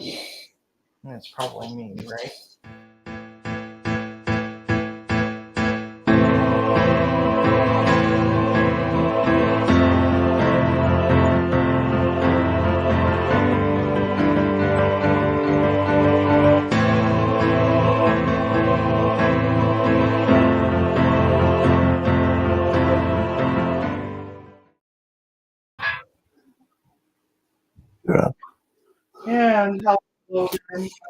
And it's probably me, right? Yeah. And hello,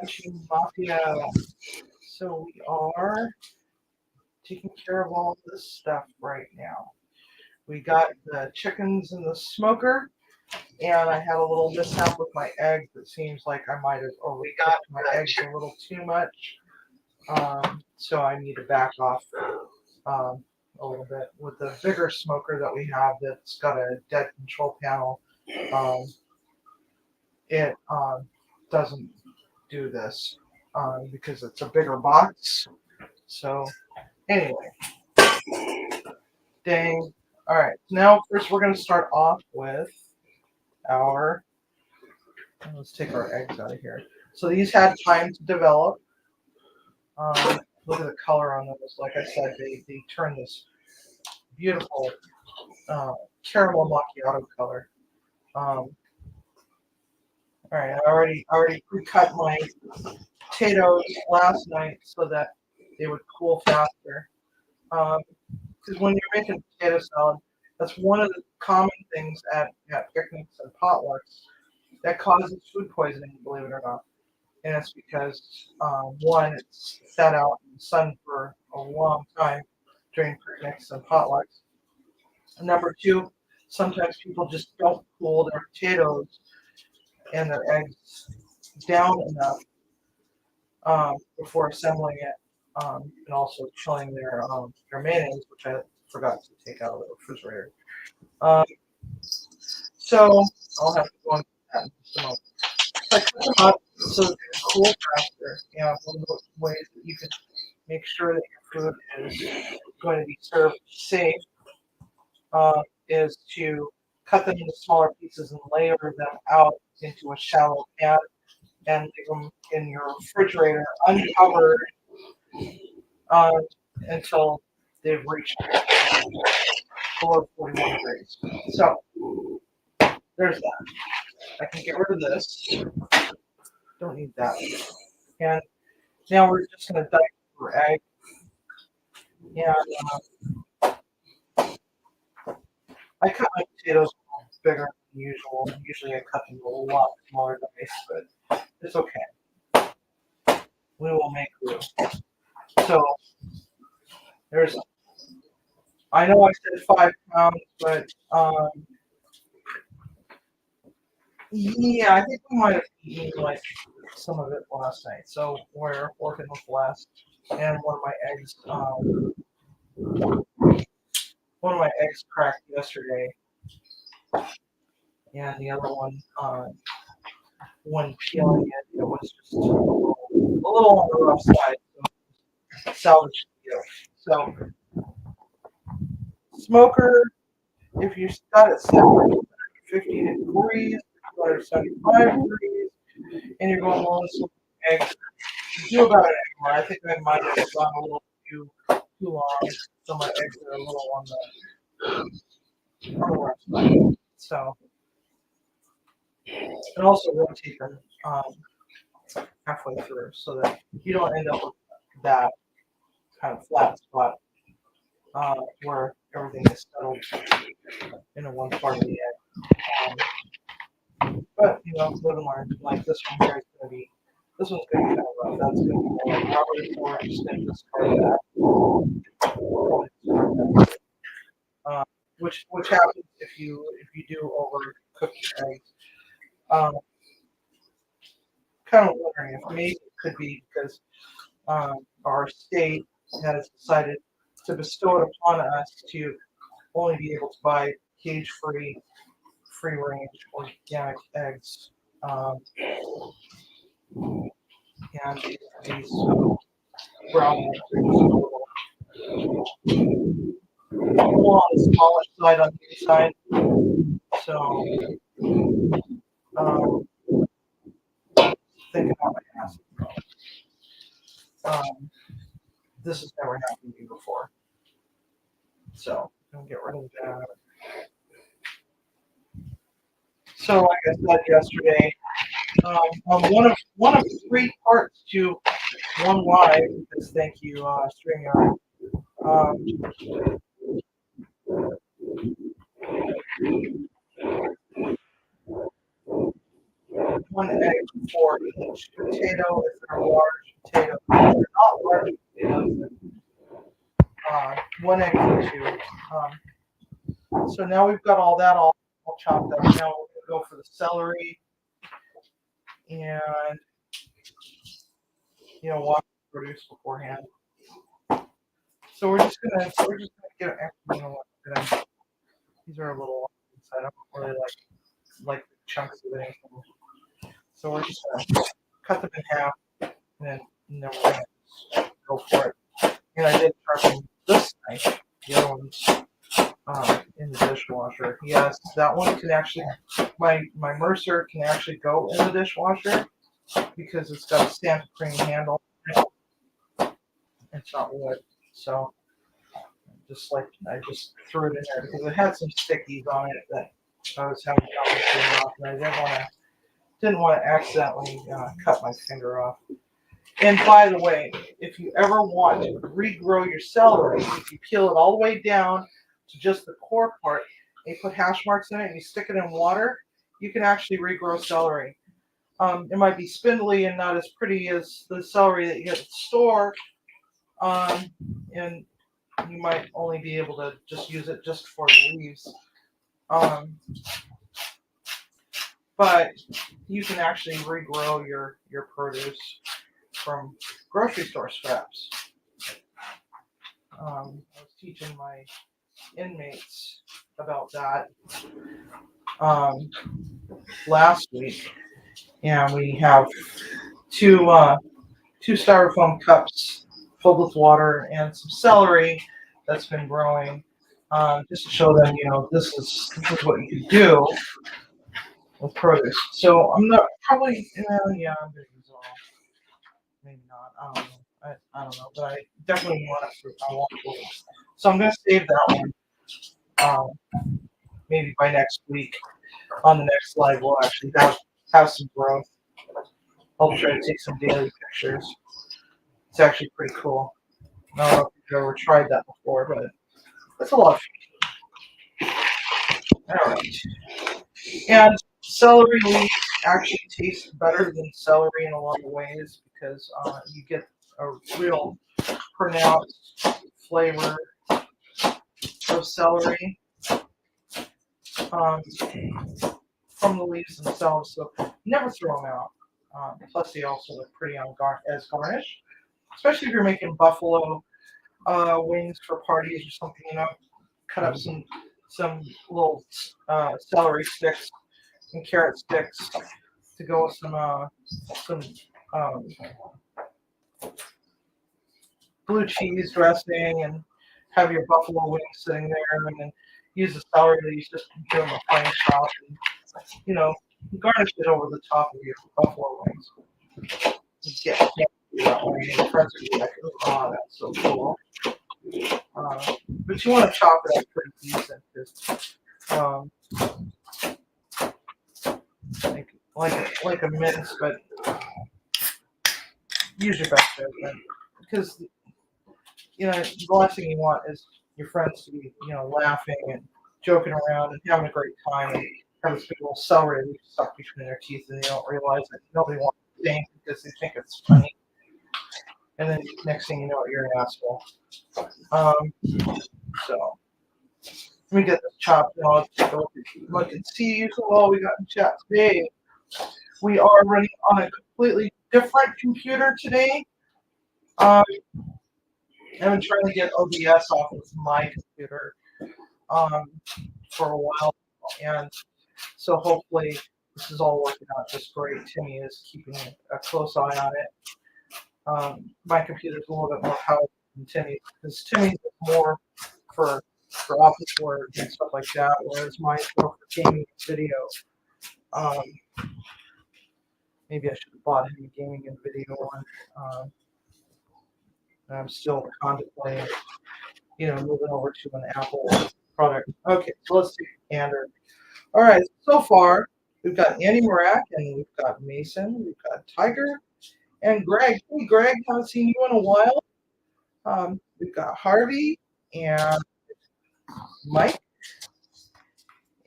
Munching Mafia. So we are taking care of all this stuff right now. We got the chickens in the smoker, and I had a little mishap with my eggs. It seems like I might have overcooked my eggs a little too much. So I need to back off a little bit. With the bigger smoker that we have that's got a dead control panel, it doesn't do this because it's a bigger box. So anyway, dang. All right, now first we're going to start off with our, let's take our eggs out of here. So these had time to develop. Look at the color on those. Like I said, they turn this beautiful caramel macchiato color. All right, I already pre-cut my potatoes last night so that they would cool faster. Because when you're making potato salad, that's one of the common things at picnics and potlucks that causes food poisoning, believe it or not. And it's because, one, it's sat out in the sun for a long time during picnics and potlucks. And number two, sometimes people just don't cool their potatoes and their eggs down enough before assembling it, and also chilling their mayonnaise, which I forgot to take out of the refrigerator. So I'll have to go into that in just a moment. I cut them up so they can cool faster. One of the ways that you can make sure that your food is going to be served safe is to cut them into smaller pieces and layer them out into a shallow pan and leave them in your refrigerator uncovered until they've reached below 41 degrees. So there's that. I can get rid of this. Don't need that. And now we're just going to dice for egg. And I cut my potatoes bigger than usual. Usually I cut them a lot smaller dice, but it's okay. We will make do. So there's, I know I said 5 pounds, but yeah, I think we might have eaten like some of it last night. So we're working with less. And one of my eggs cracked yesterday, and the other one, when peeling it, it was just a little on the rough side. So salvage it. So smoker, if you got it set for 50 degrees, 275 degrees, and you're going on some eggs, do about an hour. I think I might have gone a little too long, so my eggs are a little on the rough side. So, and also rotate them halfway through so that you don't end up with that kind of flat spot where everything is settled in one part of the egg. But live and learn. Like this one here is going to be, this one's going to be kind of rough. That's going to be more like rubber, so we're just going to discard that. Which happens if you do overcook your eggs. Kind of wondering if maybe it could be because our state has decided to bestow it upon us to only be able to buy cage-free, free-range organic eggs. And these brown eggs are just a little on the smaller side on the inside. So thinking about my acid problem. This has never happened to me before. So I'm gonna get rid of that. So like I said yesterday, I'm one of three parts to one live. Because thank you, Streamyard. One egg for each potato if they're large potatoes. If they're not large potatoes, one egg for two. So now we've got all that all chopped up. Now we're going to go for the celery and, wash the produce beforehand. So we're just gonna get these are a little long, so I don't really like the chunks of anything. So we're just gonna cut them in half and then we're gonna go for it. And I did sharpen this knife, the other one's in the dishwasher. Yes, that one can actually my Mercer can actually go in the dishwasher because it's got a stamped cream handle. It's not wood, so I just threw it in there because it had some stickies on it that I was having trouble getting off, and I didn't want to accidentally cut my finger off. And by the way, if you ever want to regrow your celery, if you peel it all the way down to just the core part, and you put hash marks in it and you stick it in water, you can actually regrow celery. It might be spindly and not as pretty as the celery that you get at the store, and you might only be able to just use it just for the leaves. But you can actually regrow your produce from grocery store scraps. I was teaching my inmates about that last week, and we have two styrofoam cups filled with water and some celery that's been growing, just to show them, this is what you can do with produce. So I'm not probably, I'm gonna use all. Maybe not. I don't know. I don't know, but I definitely want it. I want it. So I'm gonna save that one. Maybe by next week, on the next live, we'll actually have some growth. I'll try to take some daily pictures. It's actually pretty cool. I don't know if you've ever tried that before, but it's a lot of fun. All right. And celery leaves actually taste better than celery in a lot of ways because you get a real pronounced flavor of celery from the leaves themselves. So never throw them out. Plus, they also look pretty as garnish, especially if you're making buffalo wings for parties or something. Cut up some little celery sticks and carrot sticks to go with some blue cheese dressing, and have your buffalo wings sitting there, and then use the celery leaves just to give them a plain chop, and garnish it over the top of your buffalo wings. You get that way, and friends would be like, "Oh, that's so cool." But you want to chop it up pretty decent, because like a mince, but use your best judgment, because the last thing you want is your friends to be laughing and joking around and having a great time and have this big little celery leaf stuck between their teeth, and they don't realize that nobody wants to think because they think it's funny, and then next thing you know, you're an asshole. So let me get this chopped. Let's take a look and see who all we got in chat today. We are running on a completely different computer today. I've been trying to get OBS off of my computer for a while, and so hopefully this is all working out just great. Timmy is keeping a close eye on it. My computer's a little bit more powerful than Timmy's, because Timmy's is more for office work and stuff like that, whereas mine's more for gaming and video. Maybe I should have bought him a gaming and video one. I'm still contemplating, moving over to an Apple product. Okay, so let's take a gander. All right, so far we've got Andy Morak and we've got Mason, we've got Tiger and Greg. Hey, Greg, haven't seen you in a while. We've got Harvey and Mike,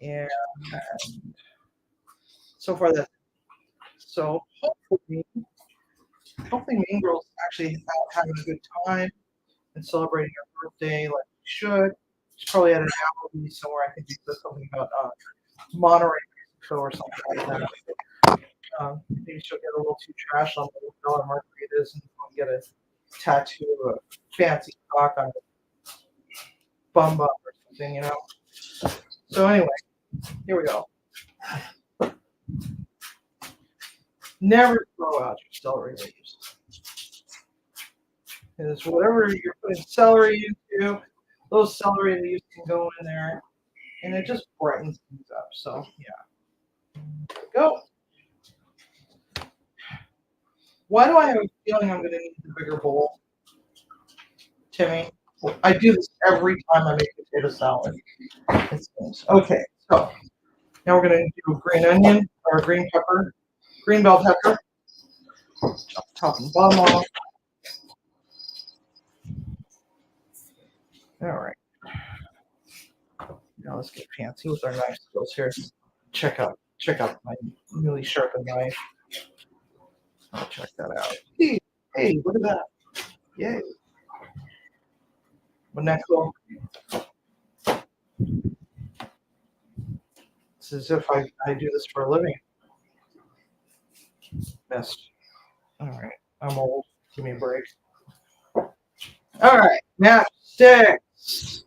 and so far that's so hopefully Mean Girl's actually out having a good time and celebrating her birthday like we should. She's probably at an Applebee's somewhere. I think you said something about Monterey, Mexico or something like that. Maybe she'll get a little too trashed on the dollar margaritas and get a tattoo of a fancy cock on a bum or something, So anyway, here we go. Never throw out your celery leaves. Because whatever you're putting celery into, those celery leaves can go in there, and it just brightens things up. So yeah, go. Why do I have a feeling I'm going to need the bigger bowl, Timmy? I do this every time I make potato salad. Okay, so now we're going to do a green onion or a green pepper, green bell pepper. Chop the top and bottom off. All right. Now let's get fancy with our knife skills here. Check out my newly sharpened knife. I'll check that out. Hey, look at that. Yay. Wouldn't that cool? It's as if I do this for a living. Best. All right. I'm old. Give me a break. All right. Matchsticks.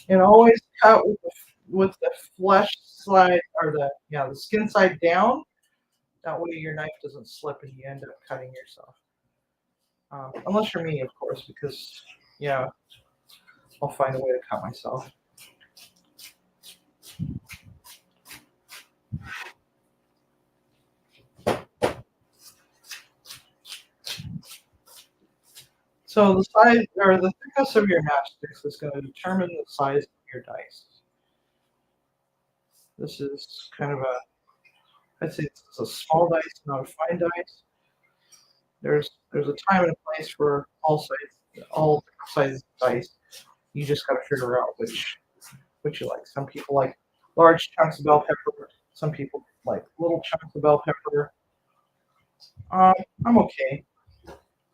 And always cut with the flesh side or the skin side down. That way your knife doesn't slip and you end up cutting yourself. Unless you're me, of course, because I'll find a way to cut myself. So the size or the thickness of your matchsticks is going to determine the size of your dice. This is kind of I'd say it's a small dice, not a fine dice. There's a time and a place for all sizes of dice. You just got to figure out which you like. Some people like large chunks of bell pepper. Some people like little chunks of bell pepper. I'm okay.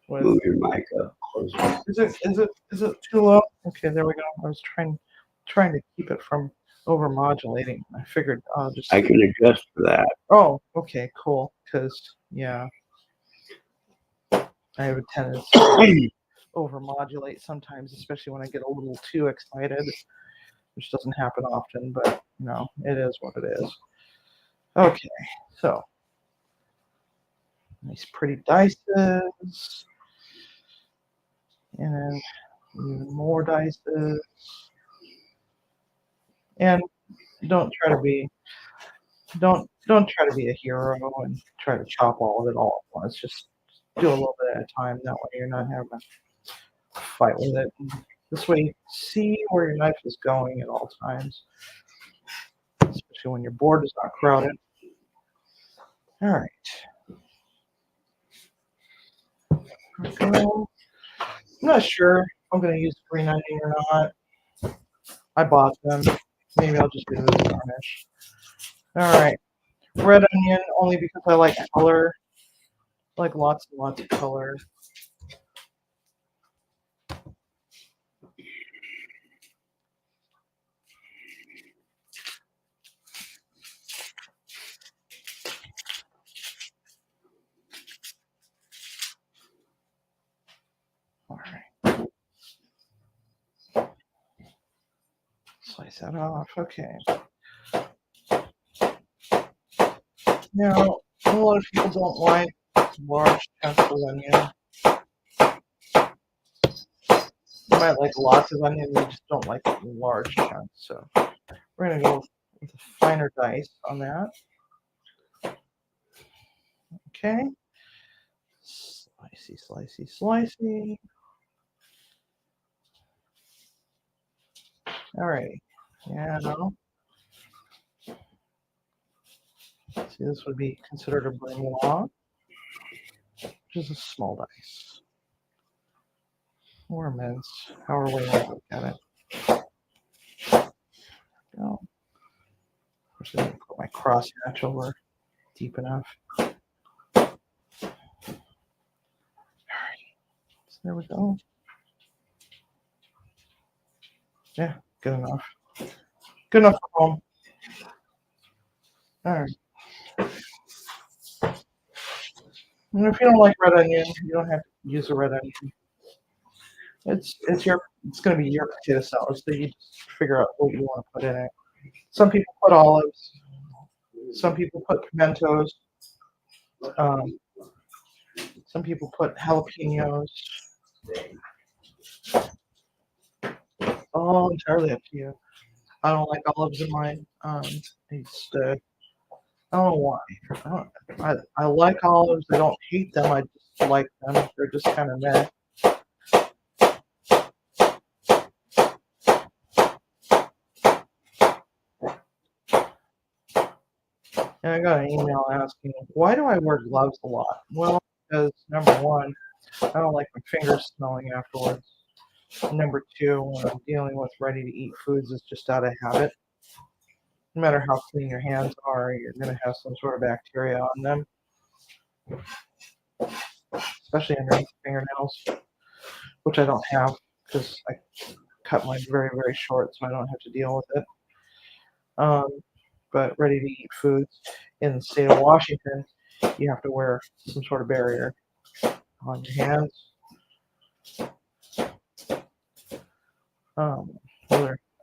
Move your mic up closer. Is it too low? Okay, there we go. I was trying to keep it from over modulating. I figured I'll just. I can adjust for that. Oh, okay, cool. Because I have a tendency to over modulate sometimes, especially when I get a little too excited, which doesn't happen often, but it is what it is. Okay, so nice pretty dices. And then even more dices. And don't try to be a hero and try to chop all of it all at once. Just do a little bit at a time. That way you're not having to fight with it. And this way you see where your knife is going at all times. Especially when your board is not crowded. All right. Okay. I'm not sure if I'm going to use green onion or not. I bought them. Maybe I'll just do this garnish. All right. Red onion, only because I like color. I like lots and lots of color. All right. Slice that off. Okay. Now, a lot of people don't like large chunks of onion. You might like lots of onion, you just don't like large chunks. So we're going to go with a finer dice on that. Okay. Slicey, slicey, slicey. All right. Now, see, this would be considered a Bermuda, which is a small dice. Or mince, however way you want to look at it. Go. Of course, I didn't put my crosshatch over deep enough. All right. So there we go. Yeah, good enough. Good enough for home. All right. And if you don't like red onion, you don't have to use a red onion. It's going to be your potato salad, so you just figure out what you want to put in it. Some people put olives. Some people put pimentos. Some people put jalapenos. All entirely up to you. I don't like olives in mine. It's I don't know why. I like olives. I don't hate them. I just like them. They're just kind of meh. And I got an email asking, why do I wear gloves a lot? Well, because number one, I don't like my fingers smelling afterwards. Number two, when I'm dealing with ready-to-eat foods, it's just out of habit. No matter how clean your hands are, you're going to have some sort of bacteria on them, especially underneath the fingernails, which I don't have because I cut mine very, very short, so I don't have to deal with it. But ready-to-eat foods in the state of Washington, you have to wear some sort of barrier on your hands.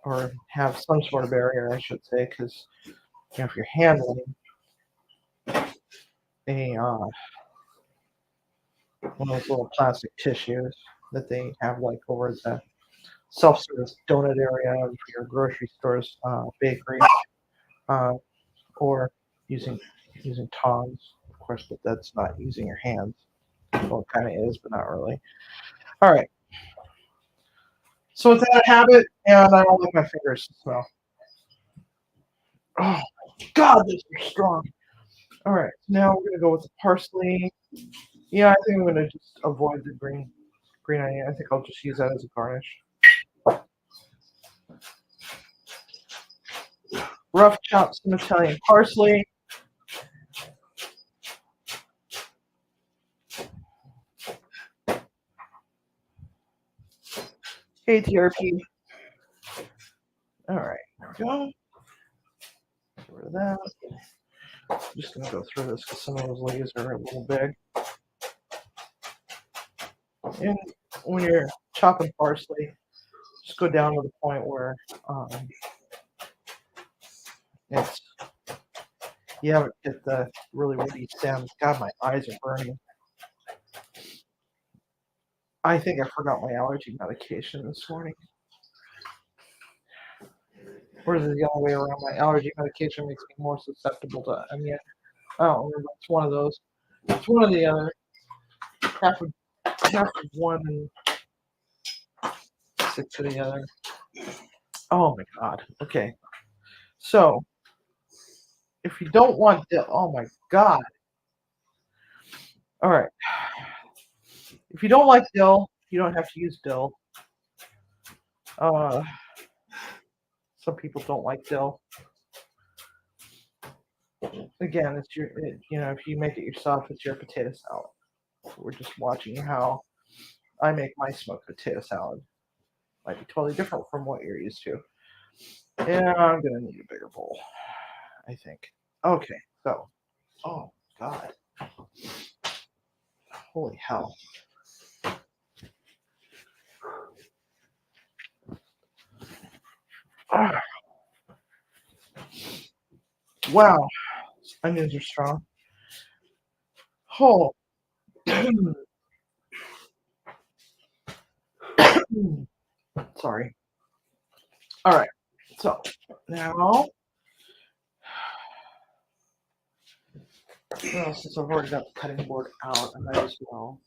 Or have some sort of barrier, I should say, because if you're handling one of those little plastic tissues that they have like over the self-service donut area of your grocery store's bakery, or using tongs, of course, but that's not using your hands. Well, it kind of is, but not really. All right. So it's out of habit, and I don't like my fingers to smell. Oh, God, those are strong. All right, now we're gonna go with the parsley. Yeah, I think I'm gonna just avoid the green onion. I think I'll just use that as a garnish. Rough chop some Italian parsley. KTRP. All right, there we go. Get rid of that. I'm just gonna go through this because some of those leaves are a little big. And when you're chopping parsley, just go down to the point where you haven't hit the really woody stems. God, my eyes are burning. I think I forgot my allergy medication this morning. Or is it the other way around? My allergy medication makes me more susceptible to onion. I don't remember. It's one of those. It's one or the other. Half of one and 6 of the other. Oh my God. Okay. So, if you don't want dill, oh my God. All right. If you don't like dill, you don't have to use dill. Some people don't like dill. Again, it's if you make it yourself, it's your potato salad. We're just watching how I make my smoked potato salad. Might be totally different from what you're used to. Yeah, I'm gonna need a bigger bowl, I think. Okay, so, oh God, holy hell. Ah. Wow, onions are strong. Oh. Sorry. All right, so now Well, since I've already got the cutting board out, I might as well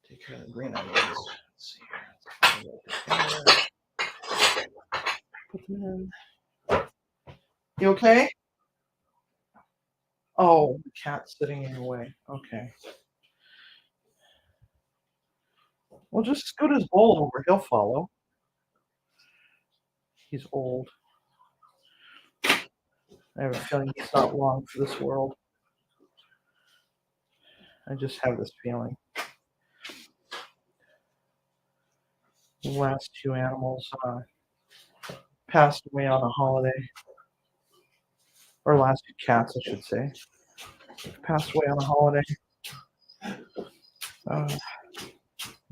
take care of the green onions. Let's see here. Put them in. You okay? Oh, the cat's sitting in the way. Okay. Well, just scoot his bowl over. He'll follow. He's old. I have a feeling he's not long for this world. I just have this feeling. The last two animals passed away on a holiday. Or last two cats, I should say. Passed away on a holiday.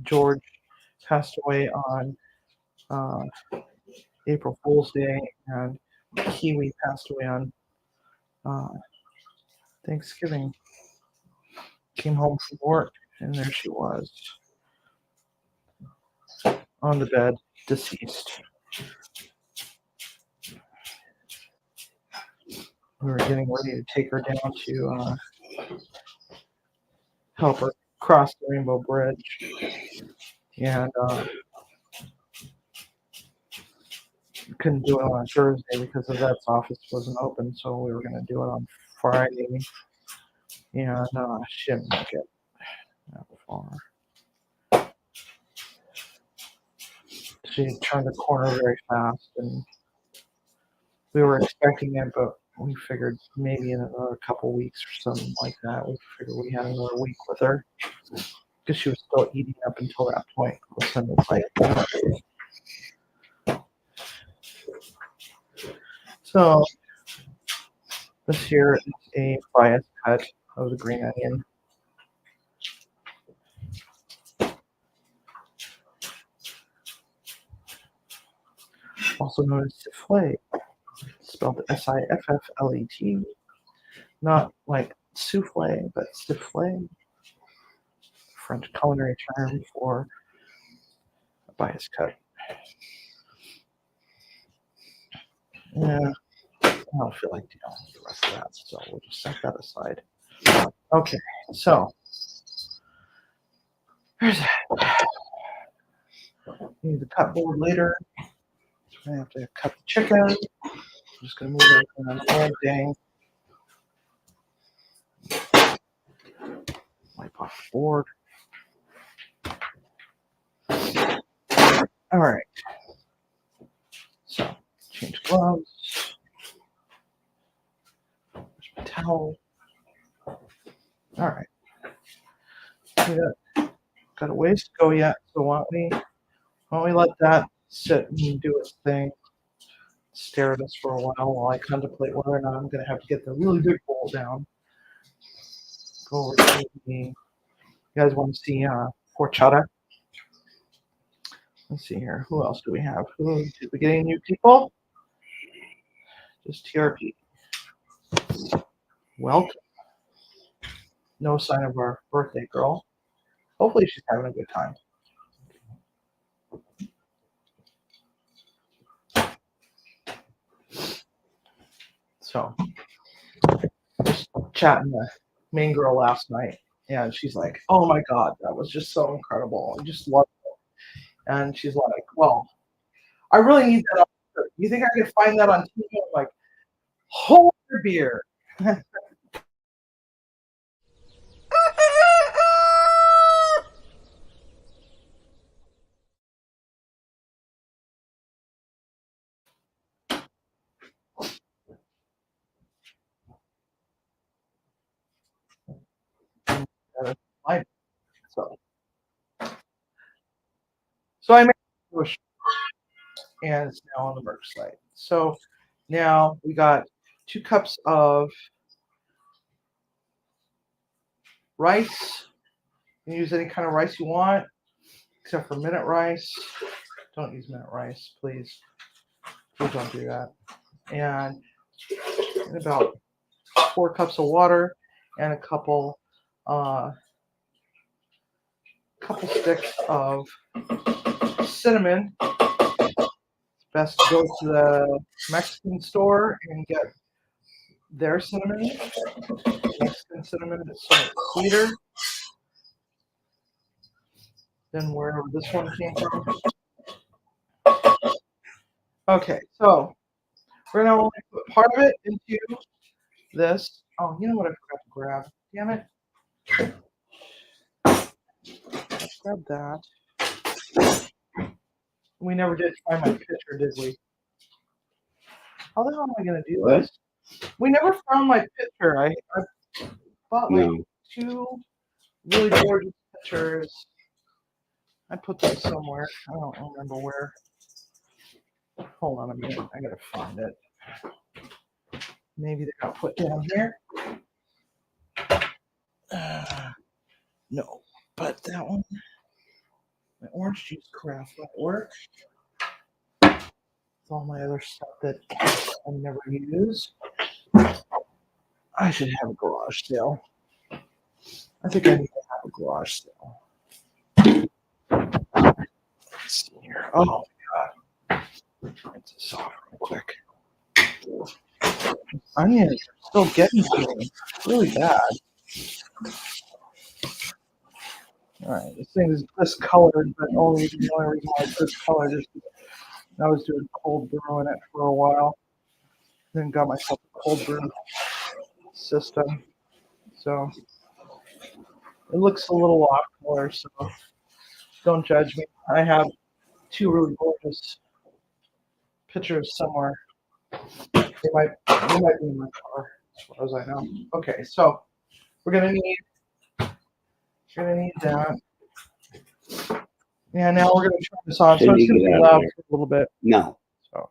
George passed away on April Fool's Day, and Kiwi passed away on Thanksgiving. Came home from work, and there she was on the bed, deceased. We were getting ready to take her down to help her cross the Rainbow Bridge, and couldn't do it on Thursday because the vet's office wasn't open, so we were going to do it on Friday, and she didn't make it that far. She turned the corner very fast, and we were expecting it, but we figured maybe in another couple weeks or something like that. We figured we had another week with her because she was still eating up until that point. All of a sudden, it's like, so this here is a bias cut of the green onion. Also known as sifflet, spelled S-I-F-F-L-E-T, not like souffle, but sifflet, French culinary term for a bias cut. Yeah, I don't feel like dealing with the rest of that, so we'll just set that aside. Okay, so there's that. Need the cut board later. So I have to cut the chicken. I'm just gonna move everything on the whole thing. Wipe off the board. All right. So change gloves. There's my towel. All right. Got a ways to go yet, so why don't we let that sit and do its thing? Stare at us for a while I contemplate whether or not I'm going to have to get the really big bowl down. Go over to the. You guys want to see horchata? Let's see here. Who else do we have? Did we get any new people? Just TRP. Welcome. No sign of our birthday girl. Hopefully she's having a good time. So, just chatting the main girl last night, and she's like, "Oh my God, that was just so incredible! I just loved it." And she's like, "Well, I really need that. You think I could find that on TV?" I'm like, "Hold your beer." So I made it, and it's now on the merch site. So now we got 2 cups of rice. You can use any kind of rice you want, except for minute rice. Don't use minute rice, please. Please don't do that. And about 4 cups of water and a couple sticks of cinnamon. It's best to go to the Mexican store and get their cinnamon, Mexican cinnamon, is so much sweeter than wherever this one came from. Okay, so we're gonna only put part of it into this. Oh, you know what I forgot to grab? Damn it. Grab that. We never did find my picture, did we? How the hell am I gonna do What? this? We never found my picture. I bought like No. 2 really gorgeous pictures. I put them somewhere. I don't remember where. Hold on a minute. I gotta find it. Maybe they got put down here. No, but that one, my orange juice craft might work. With all my other stuff that I never use. I should have a garage sale. I think I need to have a garage sale. Let's see here. Oh my god. It's soft real quick. Onions are still getting to me. Really bad. Alright, this thing is discolored, but the only reason why it's discolored is I was doing cold brew in it for a while. Then got myself a cold brew system. So it looks a little off color, so don't judge me. I have 2 really gorgeous pictures somewhere. They might be in my car, as far as I know. Okay, so we're gonna need that. Yeah, now we're gonna turn this on. So Shouldn't it's you gonna get be out of loud there? for a little bit. No. So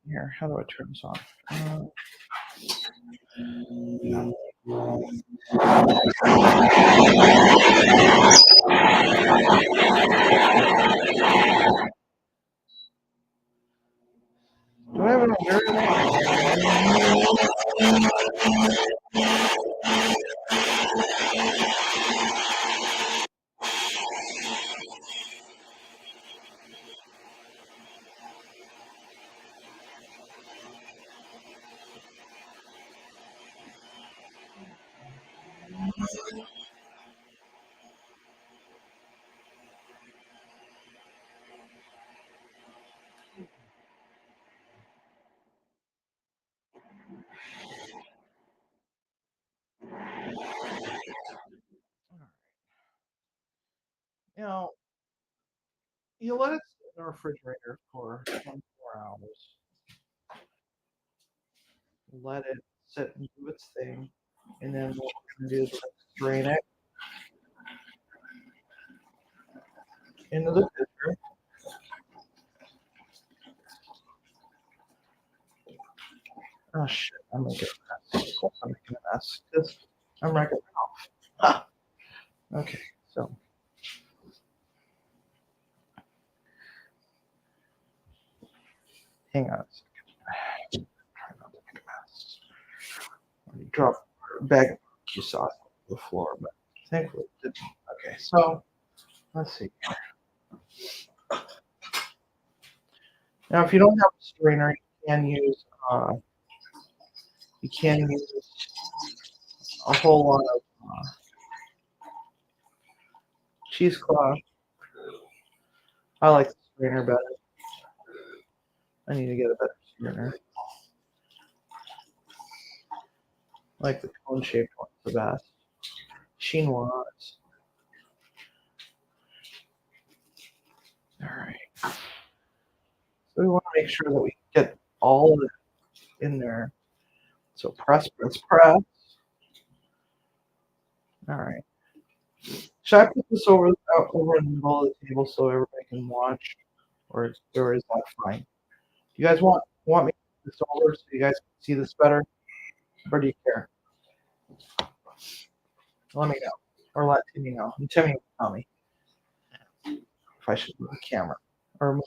here, how do I turn this on? No. Do I have it on here? You know, you let it sit in the refrigerator for 24 hours. Let it sit and do its thing. And then what we're gonna do is drain it into the pitcher. Oh shit, I'm making a mess. Of course I'm making a mess. Because I'm wrecking it off. Ah. Okay, so hang on a second. Try not to make a mess. You drop a bag of barbecue sauce on the floor, but thankfully it didn't. Okay, so let's see here. Now, if you don't have a strainer, you can use a whole lot of cheesecloth. I like the strainer better. I need to get a better strainer. I like the cone-shaped ones the best. Chinois. All right. So we want to make sure that we get all of it in there. So press, press, press. All right. Should I put this over in the middle of the table so everybody can watch, or is that fine? You guys want me to put this over so you guys can see this better, or do you care? Let me know, or let Timmy know. And Timmy will tell me if I should move the camera or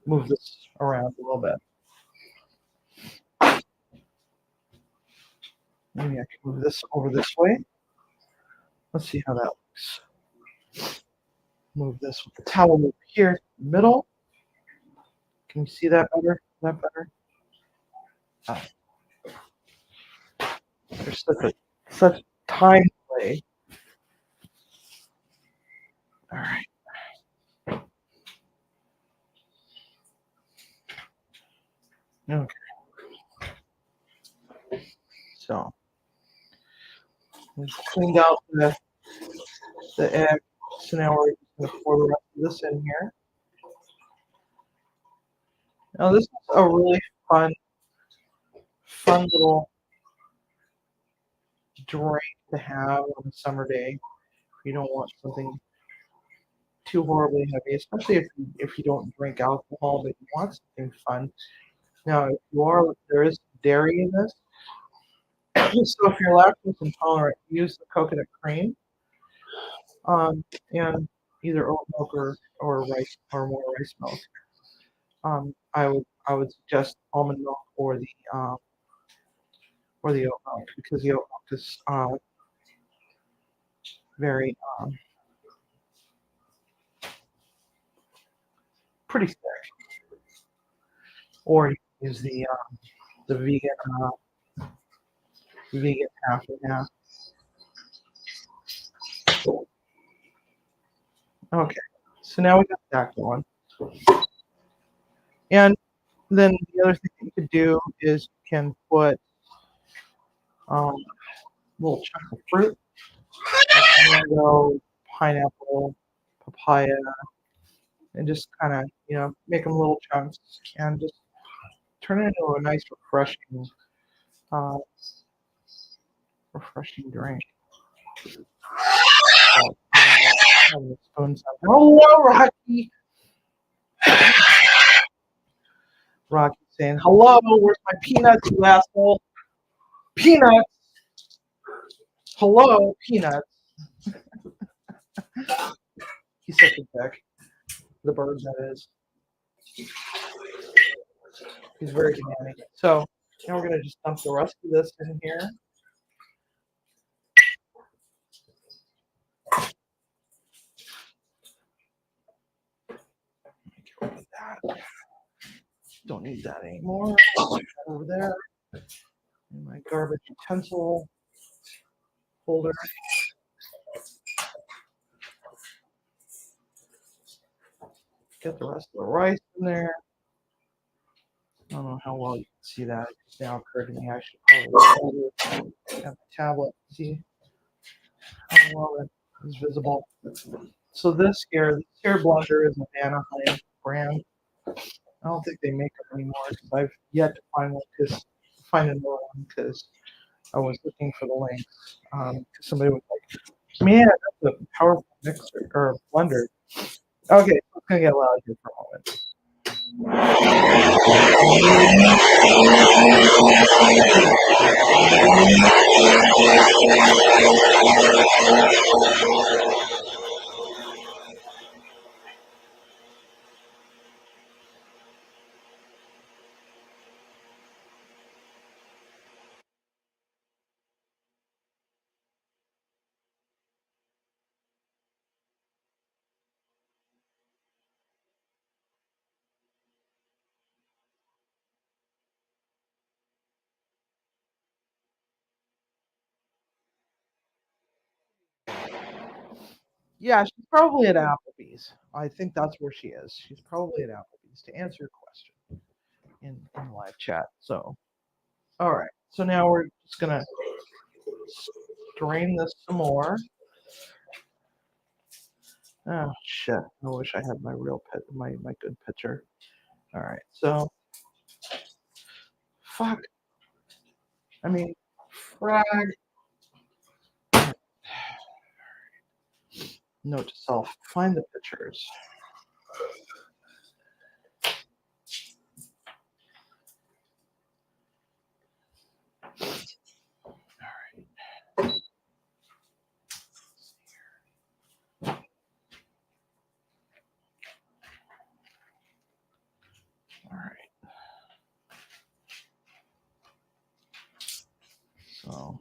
move this around a little bit. Maybe I can move this over this way. Let's see how that looks. Move this with the towel over here, middle. Can you see that better? Is that better? There's such time play. All right. Okay. So we cleaned out the egg. So now we're just going to pour the rest of this in here. Now this is a really fun little drink to have on a summer day. You don't want something too horribly heavy, especially if you don't drink alcohol, but you want something fun. Now, there is dairy in this, so if you're lactose intolerant, use the coconut cream, and either oat milk or rice or more rice milk. I would suggest almond milk or the oat milk because the oat milk is very pretty thick. Or you can use the vegan half and half. Okay, so now we got that going. And then the other thing that you could do is you can put a little chunk of fruit, like mango, pineapple, papaya, and just kind of, make them little chunks and just turn it into a nice, uh, refreshing drink. Hello, Rocky. Rocky saying, hello, where's my peanuts, you asshole? Peanuts! Hello, peanuts. He's such a dick. The bird, that is. He's very demanding. So now we're going to just dump the rest of this in here. Get rid of that. Don't need that anymore. Over there. In my garbage utensil folder. Get the rest of the rice in there. I don't know how well you can see that. It's now occurred to me I should probably have the tablet. See how well it is visible. So this here blender is a Anaheim brand. I don't think they make them anymore because I've yet to find another one because I was looking for the links. Because somebody was like, "Man, that's a powerful mixer or blender." Okay, it's gonna get loud here for a moment. Yeah, she's probably at Applebee's. I think that's where she is. She's probably at Applebee's to answer your question in live chat. So, all right. So now we're just gonna strain this some more. Oh shit! I wish I had my my good pitcher. All right. So, fuck. I mean, frag. Note to self: find the pictures. All right. So,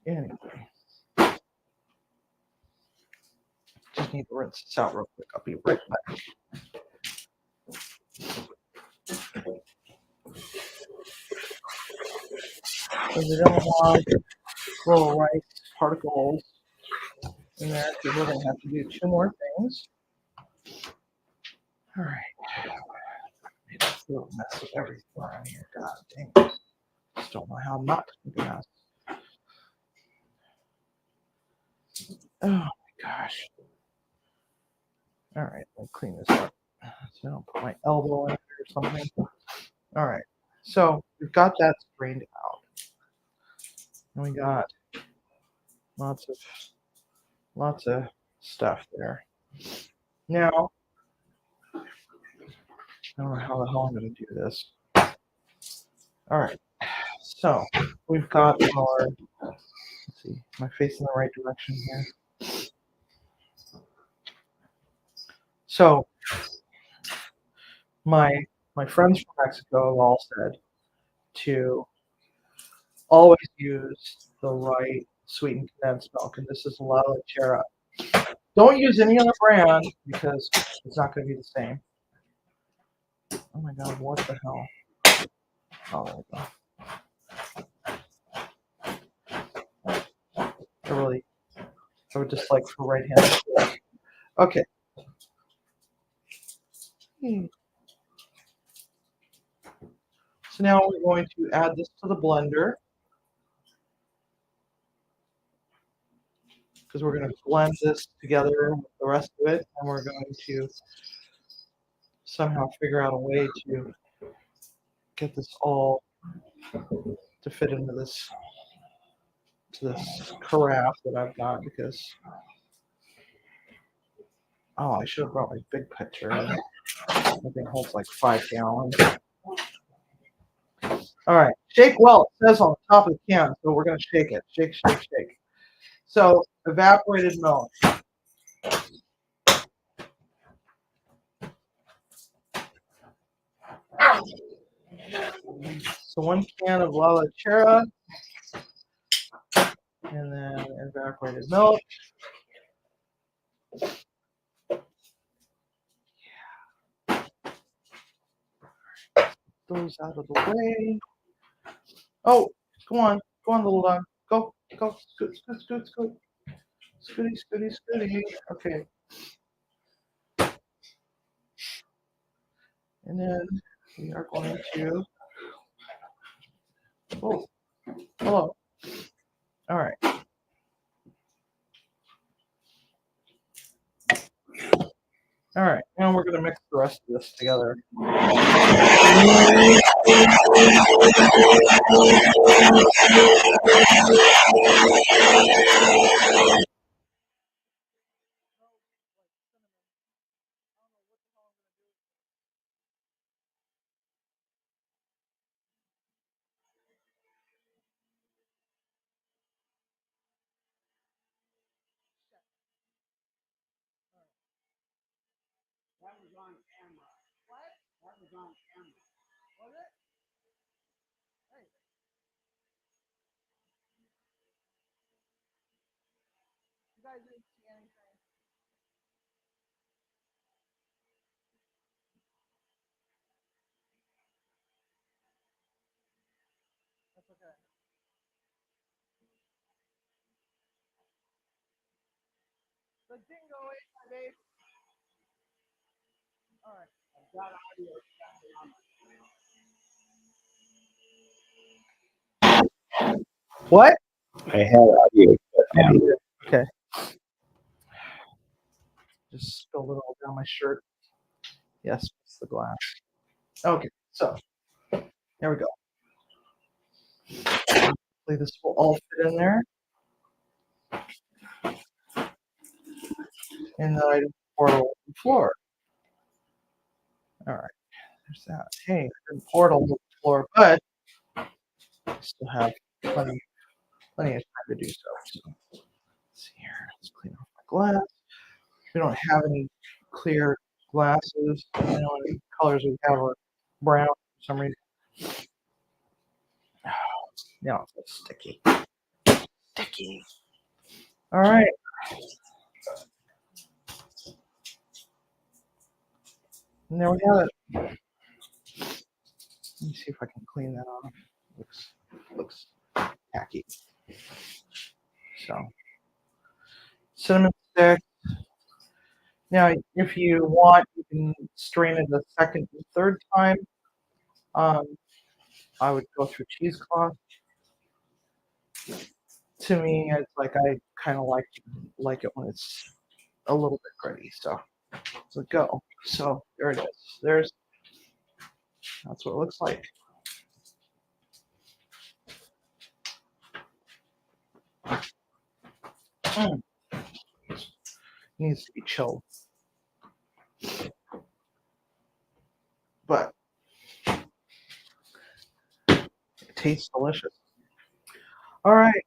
anyway, just need to rinse this out real quick. I'll be right back. because we don't want little rice particles in there, because we're going to have to do 2 more things. All right. Made a little mess of everything around here. God dang it. Just don't know how not to make a mess. Oh my gosh. All right, let me clean this up so I don't put my elbow in it or something. All right, so we've got that strained out. And we got lots of stuff there. Now, I don't know how the hell I'm going to do this. All right, so we've got our, let's see, am I facing the right direction here? So my friends from Mexico have all said to always use the right sweetened condensed milk, and this is La Lechera. Don't use any other brand because it's not going to be the same. Oh my God, what the hell? Oh, there we go. I would just like for right-handed. Okay. So now we're going to add this to the blender because we're going to blend this together with the rest of it, and we're going to somehow figure out a way to get this all to fit into this carafe that I've got, because I should have brought my big pitcher. That thing holds like 5 gallons. All right, shake well. It says on the top of the can, so we're going to shake it. Shake, shake, shake. So evaporated milk. So 1 can of La Lechera, and then evaporated milk. Those out of the way. Oh, go on, little dog. Go, scoot, scoot, scoot, scoot. Scooty, scooty, scooty. Okay. And then we are going to, oh, hello. All right. All right, now we're going to mix the rest of this together. That was on camera. What? That was on camera. Was it? Hey. You guys didn't see anything. That's okay. The dingo ate my baby. All right. I've got audio on my What? I had audio shut down. Okay. Just spilled it all down my shirt. Yes, it's the glass. Okay, so there we go. Hopefully this will all fit in there. And then I pour it over the floor. All right, there's that. Hey, I didn't pour it all over the floor, but I still have plenty of time to do so. So let's see here. Let's clean off my glass. We don't have any clear glasses. The only colors we have are brown for some reason. Now it's sticky. Sticky. All right. And there we have it. Let me see if I can clean that off. Looks tacky. So cinnamon stick. Now, if you want, you can strain it a second and third time. I would go through cheesecloth. To me, it's like I kind of like it when it's a little bit gritty. So go. So there it is. That's what it looks like. Mm. Needs to be chilled, but it tastes delicious. All right.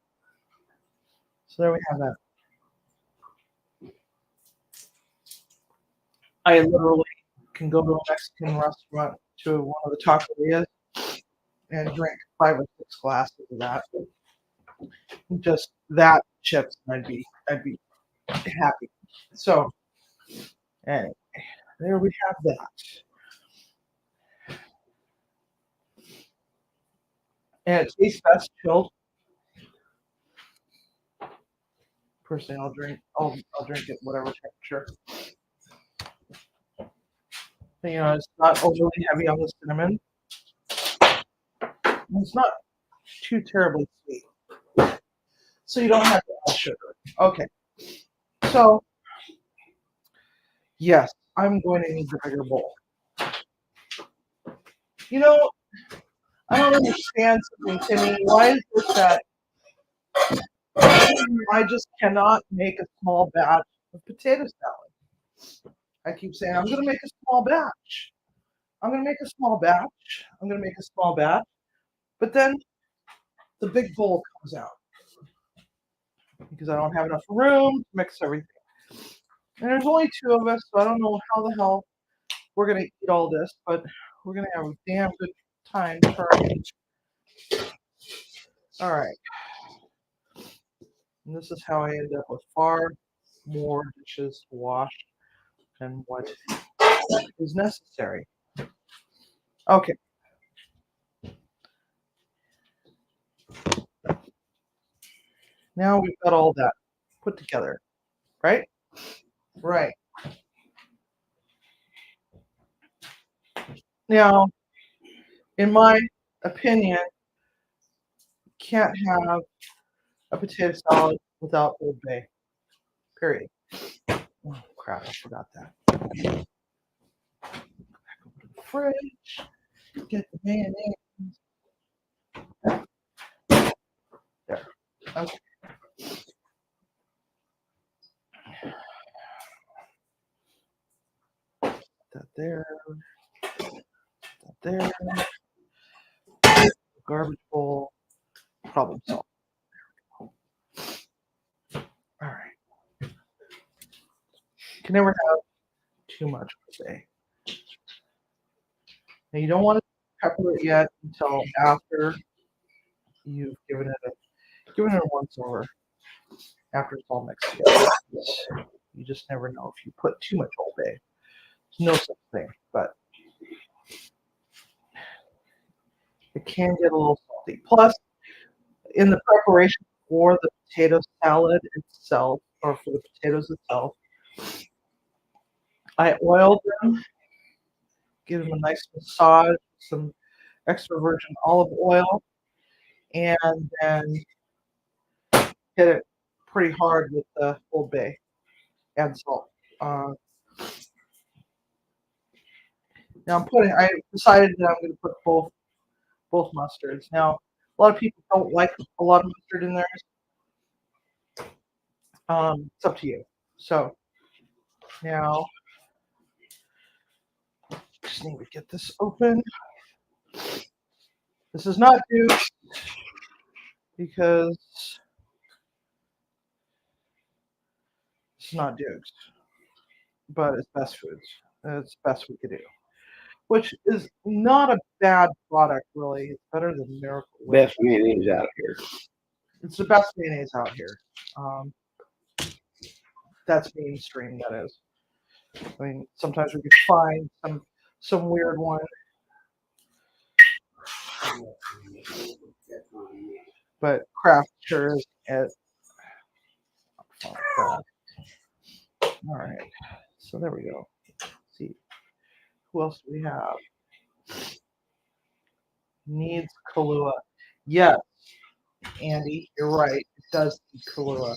So there we have that. I literally can go to a Mexican restaurant, to one of the taquerias, and drink 5 or 6 glasses of that. Just that chips, and I'd be happy. So anyway, there we have that. And it tastes best chilled. Personally, I'll drink it whatever temperature. It's not overly heavy on the cinnamon. It's not too terribly sweet, so you don't have to add sugar. Okay, so yes, I'm going to need the bigger bowl. I don't understand something, Timmy. Why is it that I just cannot make a small batch of potato salad? I keep saying I'm going to make a small batch. I'm going to make a small batch. I'm going to make a small batch. But then the big bowl comes out because I don't have enough room to mix everything. And there's only 2 of us, so I don't know how the hell we're going to eat all this, but we're going to have a damn good time trying. All right. And this is how I end up with far more dishes to wash than what is necessary. Okay. Now we've got all that put together, right? Right. Now, in my opinion, you can't have a potato salad without Old Bay. Period. Oh crap! I forgot that. Go back over to the fridge. Get the mayonnaise. There. Okay. That there. That there. Garbage bowl. Problem solved. All right. You can never have too much per se. Now you don't want to pepper it yet until after you've given it a once over. After it's all mixed together. You just never know if you put too much Old Bay. There's no such thing, but it can get a little salty. Plus, in the preparation for the potato salad itself, or for the potatoes itself, I oiled them, give them a nice massage, some extra virgin olive oil, and then hit it pretty hard with the Old Bay and salt. Now I decided that I'm going to put both mustards. Now, a lot of people don't like a lot of mustard in theirs. It's up to you. So now, just need to get this open. This is not Duke's because it's not Duke's, but it's Best Foods. It's the best we could do, which is not a bad product, really. It's better than Miracle Whip. Best mayonnaise out here. It's the best mayonnaise out here. That's mainstream, that is. I mean, sometimes we could find some weird one. but craft sure is it. Oh, God. All right. So there we go. Let's see. Who else do we have? Needs Kahlua. Yes, Andy, you're right. It does need Kahlua.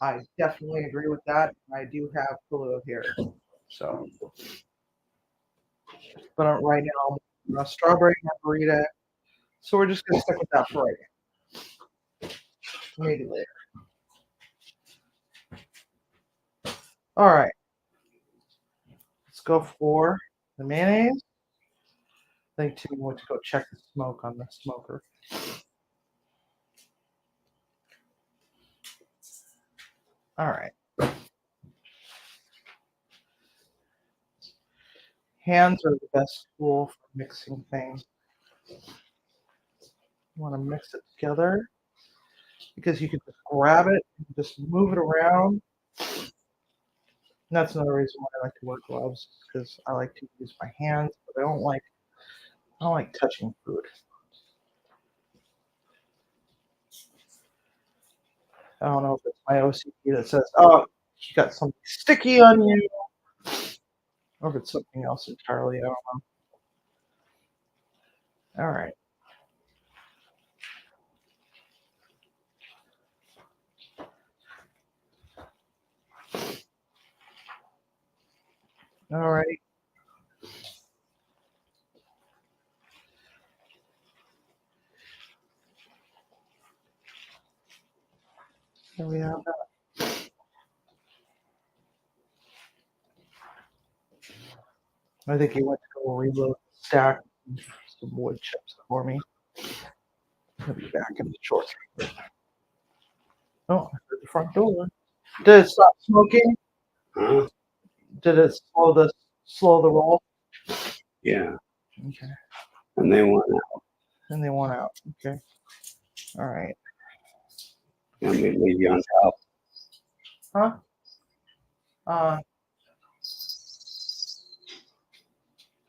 I definitely agree with that. I do have Kahlua here. So, but right now, I'm a strawberry margarita. So we're just going to stick with that for right now. Maybe later. All right. Let's go for the mayonnaise. I think Timmy went to go check the smoke on the smoker. All right. Hands are the best tool for mixing things. You want to mix it together because you can just grab it and just move it around. And that's another reason why I like to wear gloves because I like to use my hands, but I don't like touching food. I don't know if it's my OCD that says, "Oh, you got something sticky on you," or if it's something else entirely. I don't know. All right. All right. There we have that. I think he went to go reload the stack some wood chips for me. He'll be back in the short. Oh, I heard the front door. Did it stop smoking? Huh? Did it slow the roll? Yeah. Okay. And they want out. And they want out. Okay. All right. Let me leave you on top. Huh?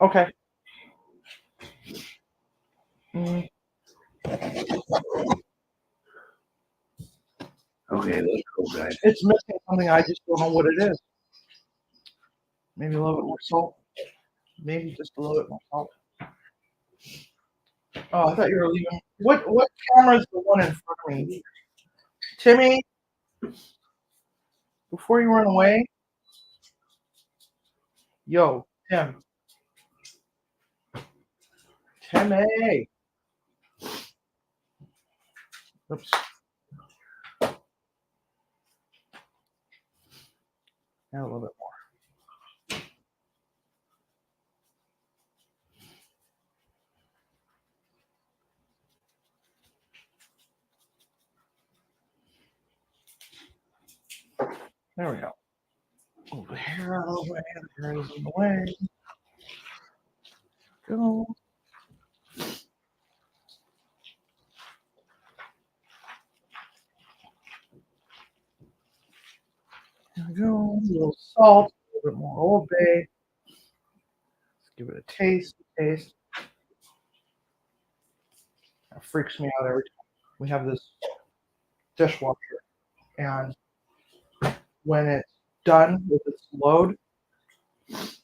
Okay. Mm, Okay, let's go, guys. it's missing something. I just don't know what it is. Maybe a little bit more salt. Maybe just a little bit more salt. Oh, I thought you were leaving. What camera is the one in front of me? Timmy, before you run away. Yo, Tim. Timmy. Oops. Add a little bit more. There we go. Over here, out of the way. There is in the way. Go. There we go. A little salt. A little bit more Old Bay. Let's give it a taste. Taste. That freaks me out every time. We have this dishwasher, and when it's done with its load, it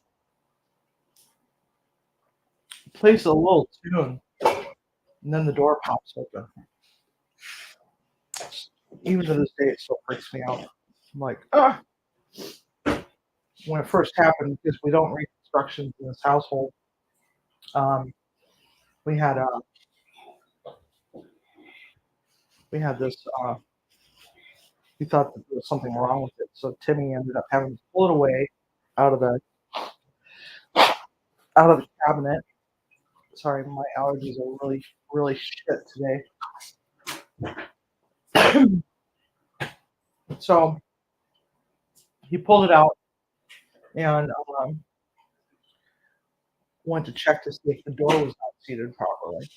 plays a little tune, and then the door pops open. Even to this day, it still freaks me out. I'm like, ah. When it first happened, because we don't read instructions in this household, um, we had this. We thought that there was something wrong with it, so Timmy ended up having to pull it away out of the cabinet. Sorry, my allergies are really, really shit today. So he pulled it out and went to check to see if the door was not seated properly.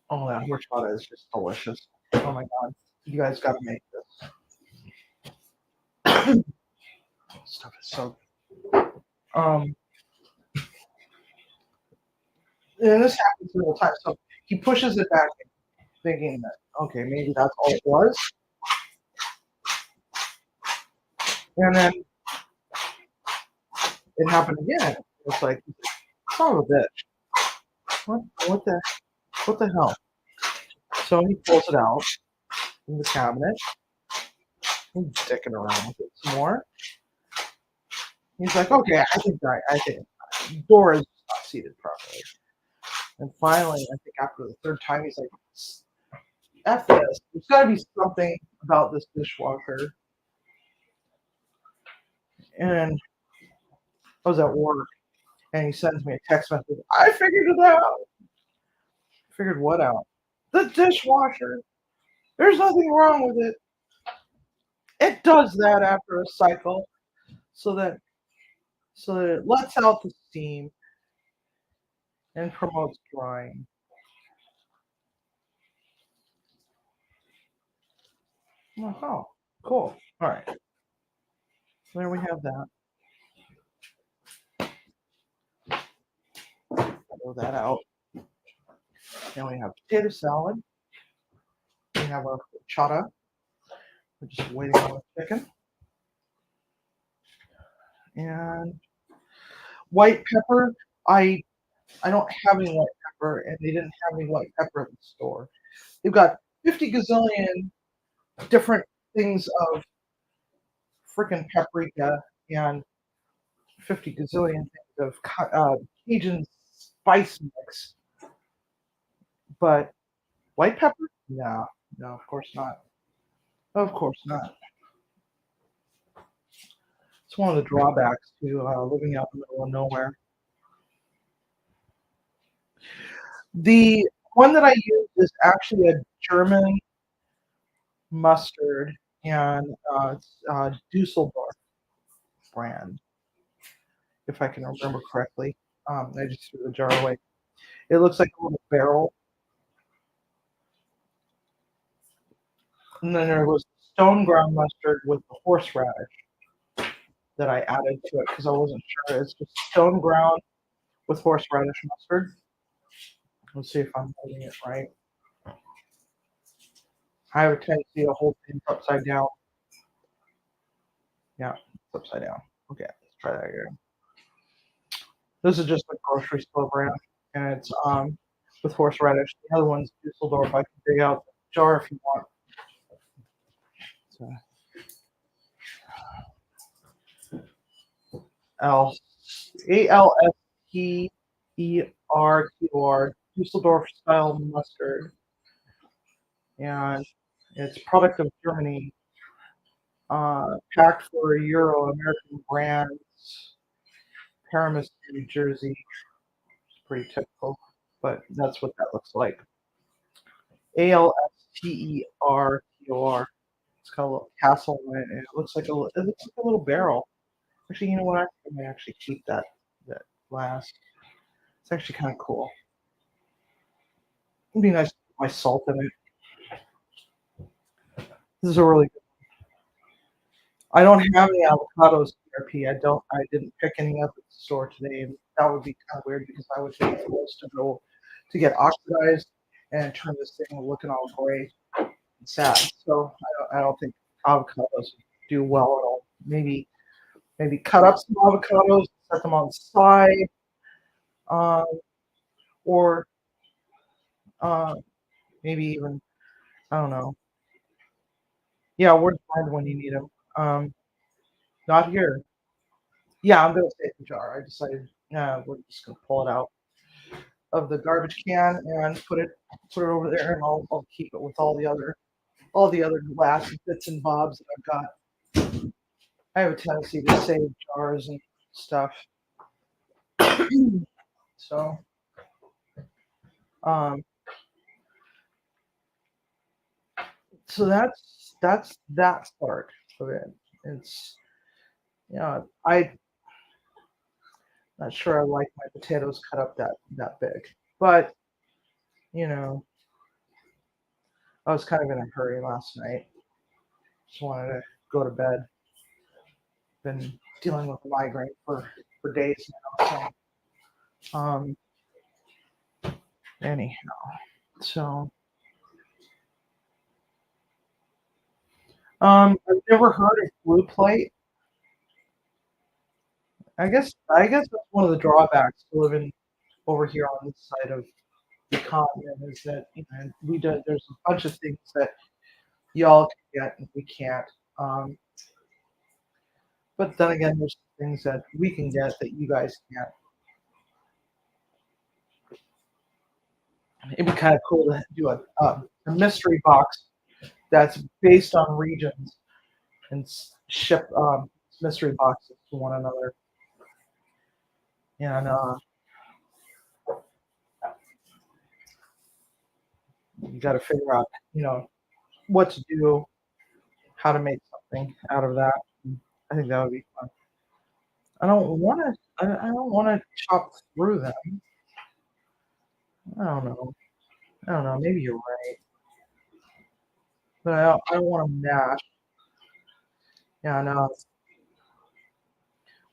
Oh, that horchata is just delicious. Oh my god, you guys got to make this. Stuff is so. and this happens several times. So he pushes it back, thinking that okay, maybe that's all it was, and then it happened again. It's like, son of a bitch, what the what the hell? So he pulls it out from the cabinet. He's dicking around with it some more. He's like, okay, I think the door is not seated properly. And finally, I think after the third time, he's like, F this. There's got to be something about this dishwasher. And I was at work, and he sends me a text message. I figured it out. Figured what out? The dishwasher. There's nothing wrong with it. It does that after a cycle, so that it lets out the steam and promotes drying. I'm like, oh, cool. All right. So there we have that. Throw that out. Then we have potato salad. We have our chata. We're just waiting on the chicken. And white pepper. I don't have any white pepper, and they didn't have any white pepper at the store. They've got 50 gazillion different things of freaking paprika and 50 gazillion things of Cajun spice mix. But white pepper? No, of course not. Of course not. It's one of the drawbacks to living out in the middle of nowhere. The one that I use is actually a German mustard, and it's Dusseldorf brand, if I can remember correctly. I just threw the jar away. It looks like a little barrel. And then there was stone ground mustard with the horseradish that I added to it because I wasn't sure. It's just stone ground with horseradish mustard. Let's see if I'm holding it right. I have a tendency to hold things upside down. Yeah, it's upside down. Okay, let's try that again. This is just a grocery store brand, and it's with horseradish. The other one's Dusseldorf. I can dig out the jar if you want. So, ALSTERQR Dusseldorf style mustard, and it's product of Germany, packed for Euro American brands, Paramus, New Jersey. It's pretty typical, but that's what that looks like. ALSTERQR. It's got a little castle in it, and it looks like a little barrel. Actually, you know what? I might actually keep that glass. It's actually kind of cool. It'd be nice to put my salt in it. This is a really good. I don't have any avocados PRP. I didn't pick any up at the store today. That would be kind of weird because I would think those to get oxidized and turn this thing looking all gray and sad. So I don't think avocados do well at all. Maybe cut up some avocados, set them on the side, or maybe even, I don't know. Yeah, where's mine when you need them? Not here. Yeah, I'm gonna save the jar. I decided, we're just gonna pull it out of the garbage can and put it over there, and I'll keep it with all the other glass bits and bobs that I've got. I have a tendency to save jars and stuff. So, um, so that's that part of it. It's I'm not sure I like my potatoes cut up that big, but you know, I was kind of in a hurry last night. Just wanted to go to bed. Been dealing with a migraine for days now. So, Anyhow, so I've never heard of blue plate. I guess that's one of the drawbacks to living over here on this side of the continent is that we do there's a bunch of things that y'all can get and we can't. Um, but then again, there's things that we can get that you guys can't. It'd be kind of cool to do a mystery box that's based on regions and ship mystery boxes to one another. And you got to figure out, what to do, how to make something out of that. I think that would be fun. I don't want to. I don't want to chop through them. I don't know. I don't know. Maybe you're right, but I don't want to mash. Yeah, no.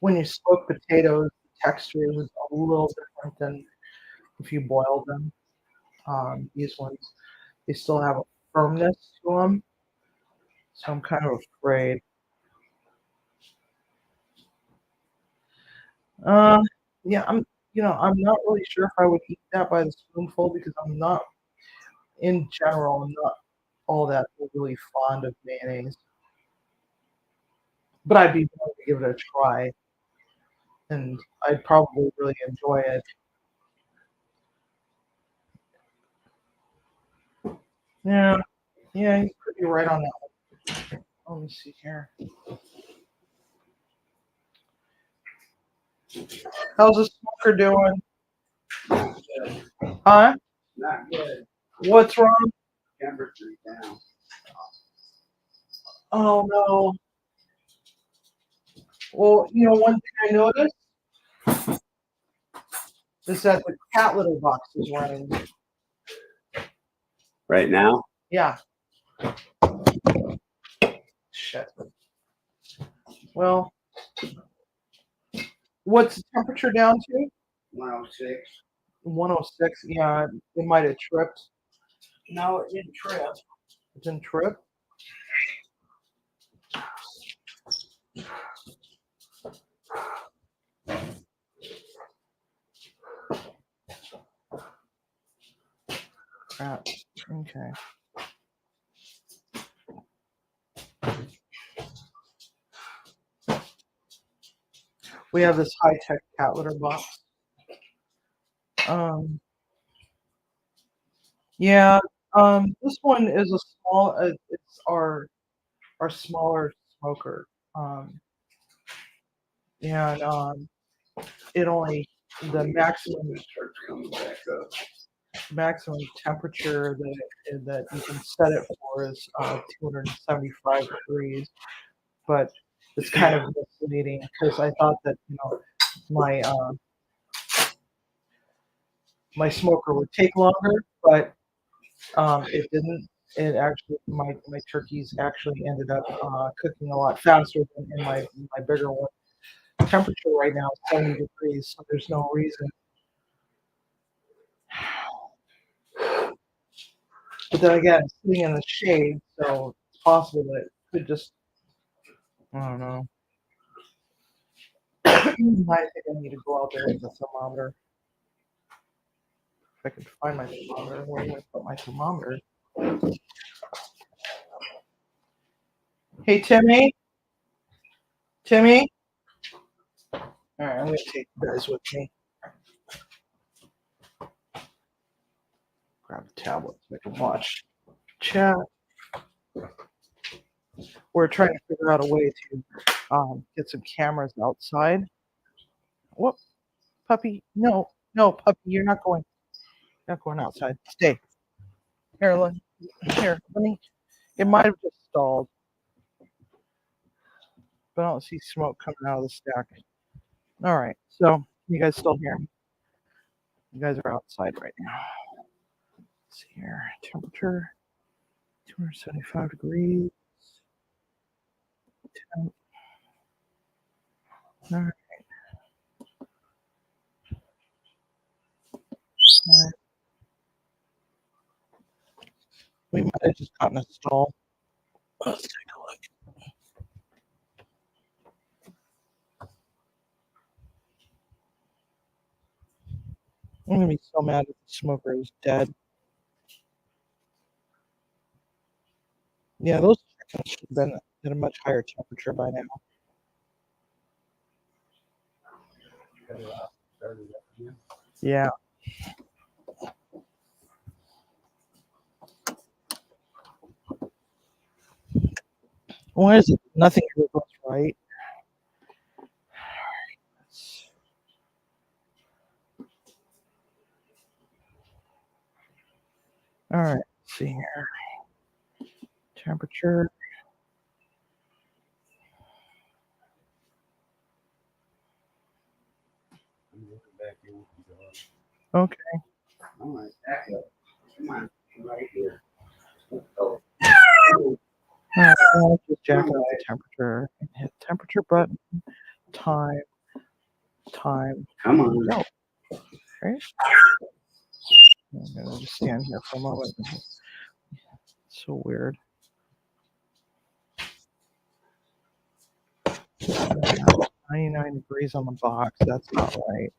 When you smoke potatoes, the texture is a little different than if you boil them. These ones, they still have a firmness to them, so I'm kind of afraid. Uh, yeah, I'm not really sure if I would eat that by the spoonful because I'm not, in general, I'm not all that really fond of mayonnaise. But I'd be willing to give it a try, and I'd probably really enjoy it. Yeah, yeah, you could be right on that one. Let me see here. How's the smoker doing? Huh? Not good. What's wrong? Temperature's down. Oh no. Well, one thing I noticed is that the cat litter box is running. Right now? Yeah. Shit. Well, what's the temperature down to? 106. 106. Yeah, it might have tripped. No, it didn't trip. It didn't trip. Crap. Okay. We have this high-tech cat litter box. Um, yeah. This one is a small. It's our smaller smoker. Um, and it only the Starts coming back up. maximum temperature that you can set it for is 275 degrees. But it's kind of misleading because I thought that my my smoker would take longer, but it didn't. It actually my turkeys actually ended up cooking a lot faster than in my bigger one. Temperature right now is 70 degrees, so there's no reason. But then again, it's sitting in the shade, so it's possible that it could just, I don't know. I think I need to go out there with the thermometer. If I could find my thermometer, where do I put my thermometer? Hey, Timmy? Timmy? All right, I'm going to take you guys with me. Grab a tablet so I can watch chat. We're trying to figure out a way to get some cameras outside. Whoop, puppy. No, no, puppy, you're not going outside. Stay. Here, let me. It might have just stalled, but I don't see smoke coming out of the stack. All right, so you guys still hear me? You guys are outside right now. Let's see here. Temperature 275 degrees. Temp. All right. All right. We might have just gotten a stall. Let's take a look. I'm gonna be so mad if the smoker is dead. Yeah, those chickens should have been at a much higher temperature by now. Yeah. Why is it nothing ever goes right? All right, let's see here. Temperature. Okay. All right, back up. Come on, right here. All right, I'll just jack up the temperature and hit temperature button. Time. Come on. Go. Okay. I'm gonna just stand here for a moment. So weird. 99 degrees on the box. That's not right.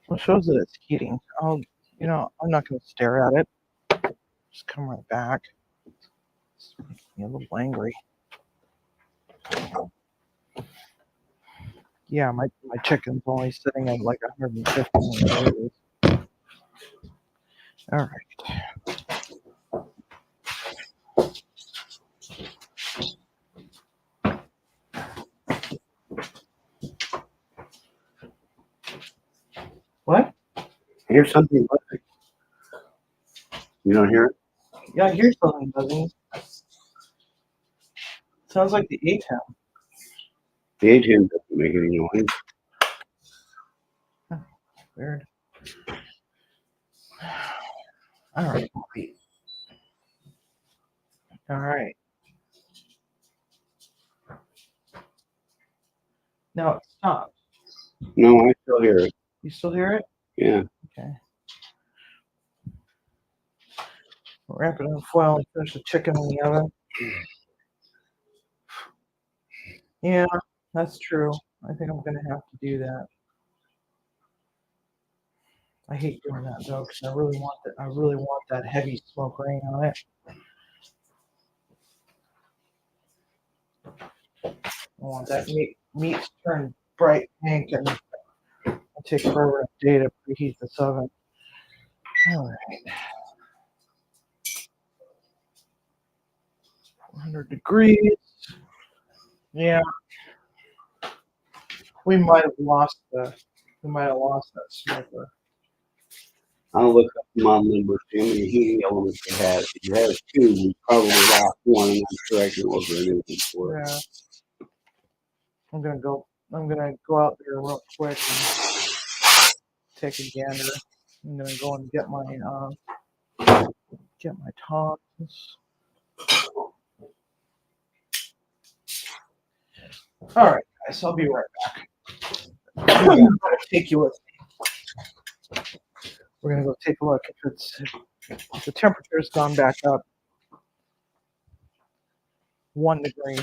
Well, it shows that it's heating. I'm not going to stare at it. Just come right back. It's making me a little angry. Yeah, my chicken's only sitting at like 150 degrees. All right. What? Here's something buzzing. You don't hear it? Yeah, I hear something buzzing. Sounds like the ATEM. The ATM doesn't make any noise. Weird. All right. All right. Now it stopped. No, I still hear it. You still hear it? Yeah. Okay. Wrap it in foil and finish the chicken in the oven. Yeah, that's true. I think I'm gonna have to do that. I hate doing that though, because I really want that. I really want that heavy smoke ring on it. I want that meat to turn bright pink, and it'll take forever a day to preheat this oven. All right, 100 degrees. Yeah, we might have lost that smoker. I'll look up the model number, see how many heating elements it has. If it has two, we probably lost one, and I'm sure I can order a new one for it. Yeah, I'm gonna go out there real quick and take a gander. I'm gonna go and get my tongs. All right, guys, I'll be right back. I'm gonna take you with me. We're gonna go take a look if the temperature's gone back up 1 degree.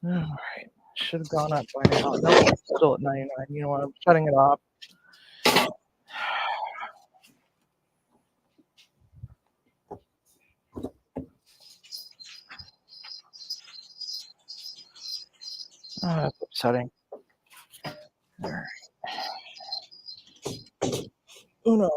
All right, should have gone up by now. No, it's still at 99. You know what? I'm shutting it off. That's upsetting. All right. Uno.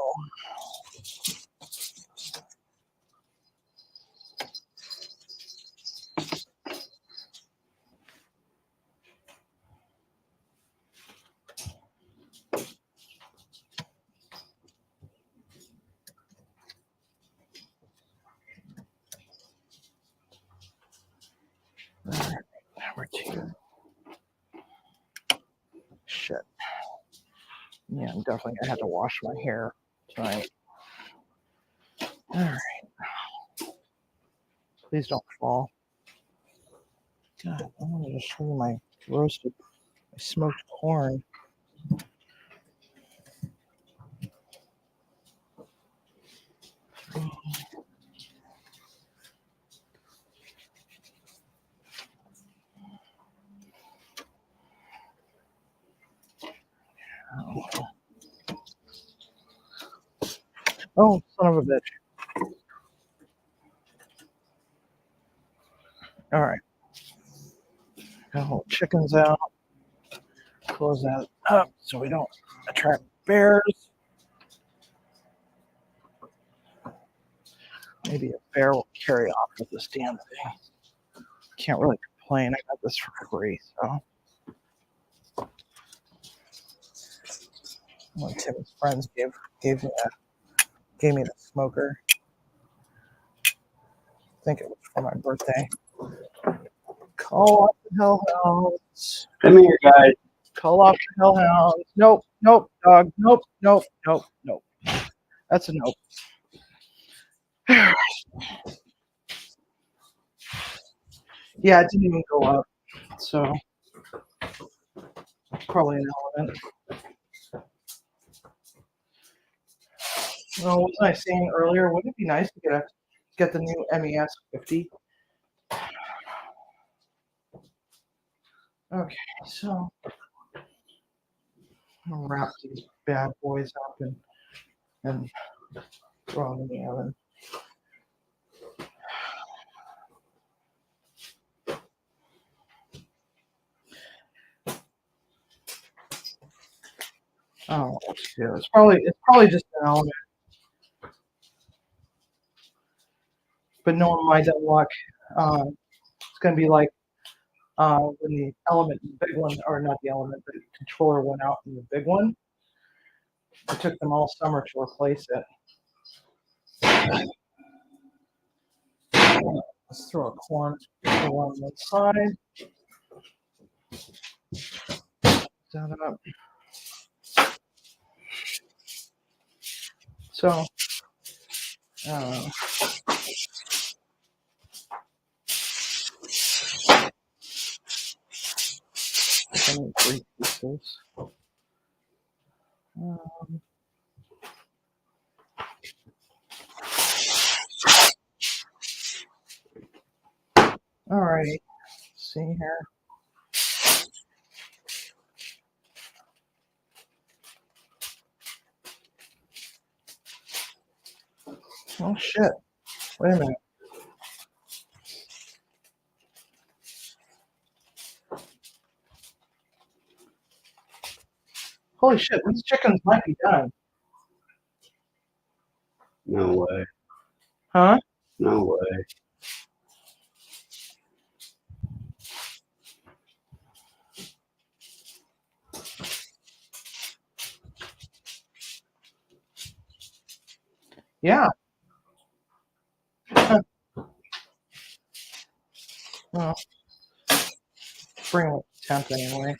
Yeah, I'm definitely gonna have to wash my hair tonight. All right. Please don't fall. God, I wanted to show you my roasted, my smoked corn. Oh, son of a bitch. All right. Got all the chickens out. Close that up so we don't attract bears. Maybe a bear will carry off with this damn thing. Can't really complain. I got this for free, so. One of Tim's friends gave me the smoker. I think it was for my birthday. Call off the hellhounds. Come here, guys. Call off the hellhounds. Nope, nope, dog. Nope, nope, nope, nope. That's a nope. Yeah, it didn't even go up. So probably an element. Well, wasn't I saying earlier, wouldn't it be nice to get the new MES 50? Okay, so I'll wrap these bad boys up and throw them in the oven. Oh, yeah, it's probably just an element. But knowing my dumb luck, it's gonna be like when the element, the big one, or not the element, the controller went out in the big one. It took them all summer to replace it. Let's throw a corn along the side. That up. So, I need 3 pieces. Alrighty, see here. Oh shit! Wait a minute. Holy shit! These chickens might be done. No way. Huh? No way. Yeah. Huh. Well, bring them up to temp anyway.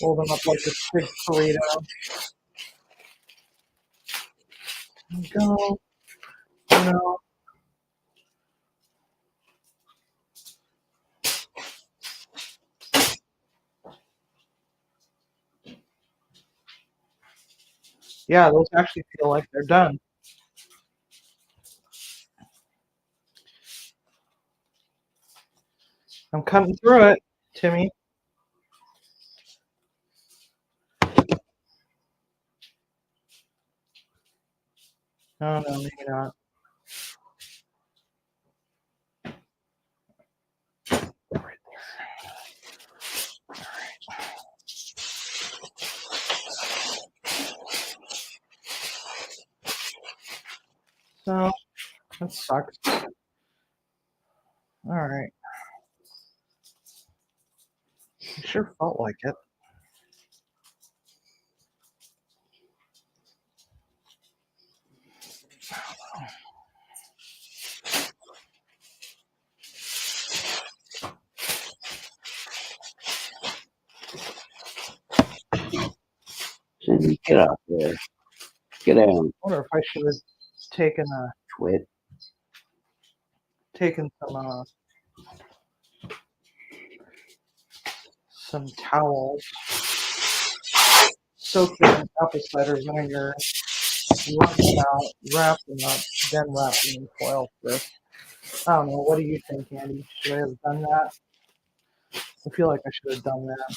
Roll them up like a big burrito. There we go. No. Yeah, those actually feel like they're done. I'm cutting through it, Timmy. Oh no, maybe not. Right there. So that sucks. All right. It sure felt like it. Andy, get up there. Get down. I wonder if I should have taken Twit. some towels, soak them in apple cider vinegar, rub them out, wrap them up, then wrap them in foil first. I don't know. What do you think, Andy? Should I have done that? I feel like I should have done that.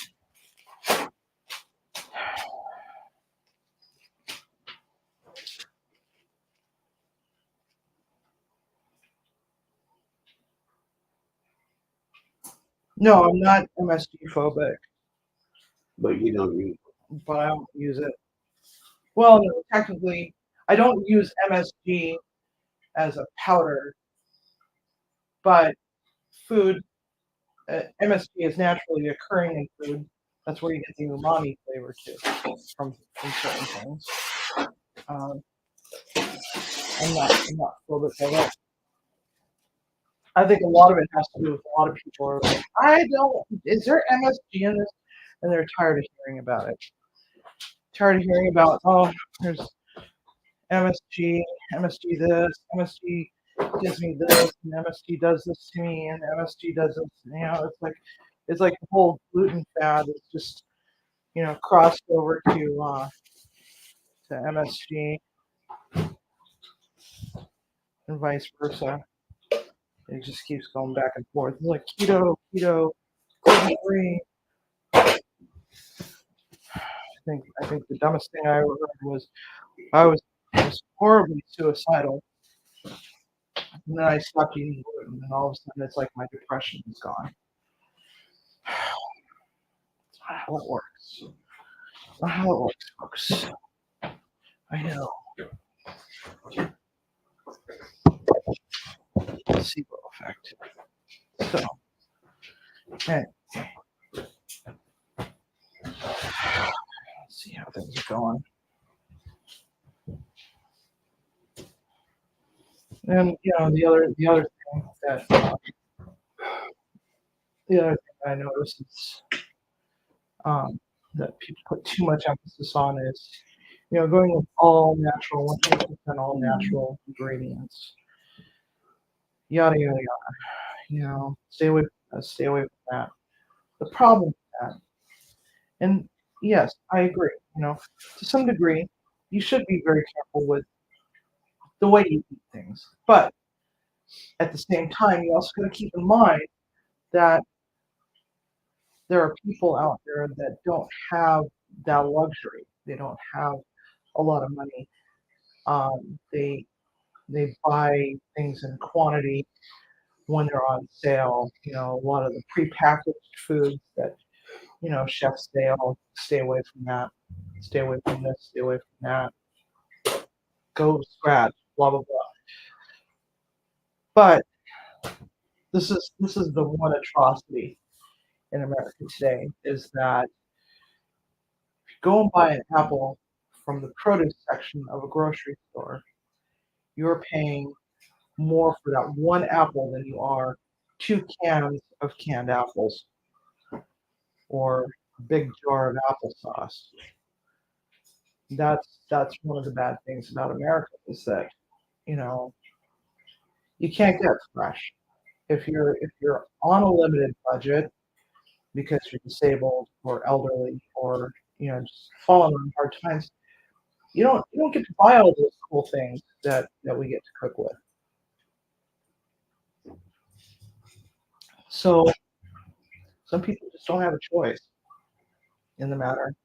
No, I'm not MSG phobic, But you don't use but I don't use it. Well, no, technically, I don't use MSG as a powder, but food, MSG is naturally occurring in food. That's where you get the umami flavor too, from certain things. I'm not phobic of it. I think a lot of it has to do with a lot of people are like, is there MSG in this? And they're tired of hearing about it. Tired of hearing about, oh, there's MSG, MSG this, MSG gives me this, and MSG does this to me, and MSG does this. It's like the whole gluten fad is just, crossed over to MSG and vice versa. It just keeps going back and forth. It's like keto, gluten free. I think the dumbest thing I ever heard was I was horribly suicidal. And then I stopped eating gluten, and all of a sudden it's like my depression is gone. That's not how it works. That's not how it works, folks. I know. Placebo effect. So, anyway. Let's see how things are going. And the other thing that I noticed is that people put too much emphasis on is going with all natural, 100% all natural ingredients. Yada yada yada. Stay away from that. Stay away from that. The problem with that, and yes, I agree. To some degree, you should be very careful with the way you eat things, but at the same time, you also got to keep in mind that there are people out there that don't have that luxury. They don't have a lot of money. They buy things in quantity when they're on sale. A lot of the prepackaged foods that chefs say, "Oh, stay away from that. Stay away from this. Stay away from that. Go scratch." Blah blah blah. But this is the one atrocity in America today is that if you go and buy an apple from the produce section of a grocery store, you're paying more for that one apple than you are 2 cans of canned apples or a big jar of applesauce. That's one of the bad things about America is that you can't get fresh. If you're on a limited budget because you're disabled or elderly or just falling on hard times, you don't get to buy all those cool things that we get to cook with. So some people just don't have a choice in the matter.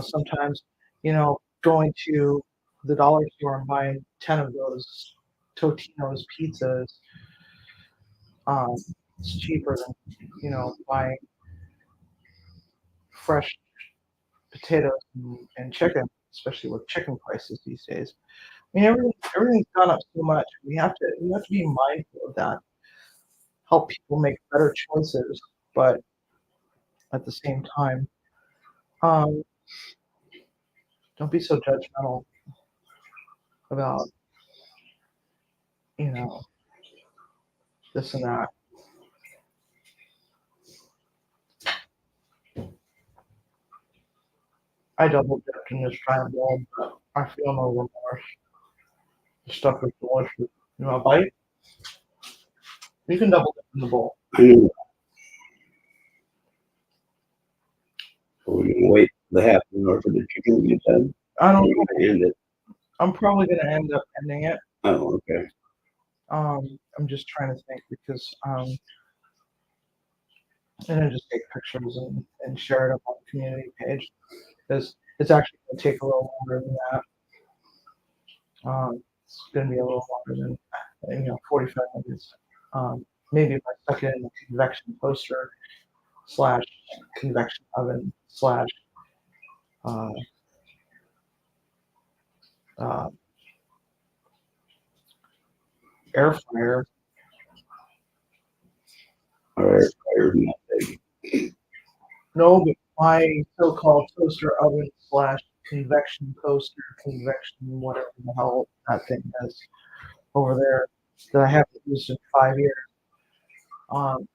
Sometimes, going to the dollar store and buying 10 of those Totino's pizzas, it's cheaper than, buying fresh potatoes and chicken, especially with chicken prices these days. I mean, everything's gone up so much. We have to be mindful of that. Help people make better choices, but at the same time, don't be so judgmental about this and that. I double dipped in this giant bowl, but I feel no remorse. The stuff is delicious. You want a bite? You can double dip in the bowl. I know. So we're gonna wait the half an hour for the chicken to get done. I don't We're know. gonna end it. I'm probably gonna end up ending it. Oh, okay. I'm just trying to think because and then just take pictures and share it up on the community page. Because it's actually gonna take a little longer than that. It's gonna be a little longer than 45 minutes. Maybe if I stuck it in the convection toaster slash convection oven slash uh, uh, air fryer. All right. Fire's not big. No, but my so-called toaster oven slash convection toaster, convection whatever the hell that thing is over there that I haven't used in 5 years. Um,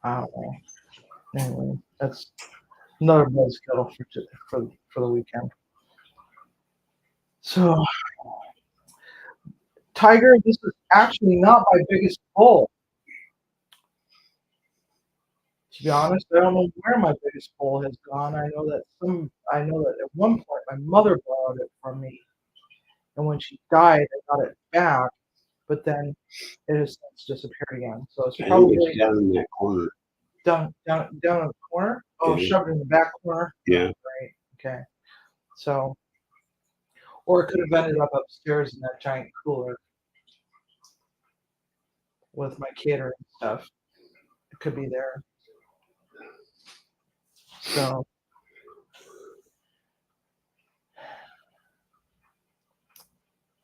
I don't know. Anyway, that's another buzzkill for the weekend. So, Tiger, this is actually not my biggest pull. To be honest, I don't know where my biggest pull has gone. I know that at one point my mother borrowed it from me, and when she died, I got it back. But then it has since disappeared again. So it's I think probably it's down in that corner. down in the corner. Oh, Yeah. shoved in the back corner. Yeah. Right. Okay. So, or it could have ended up upstairs in that giant cooler with my catering stuff. It could be there. So,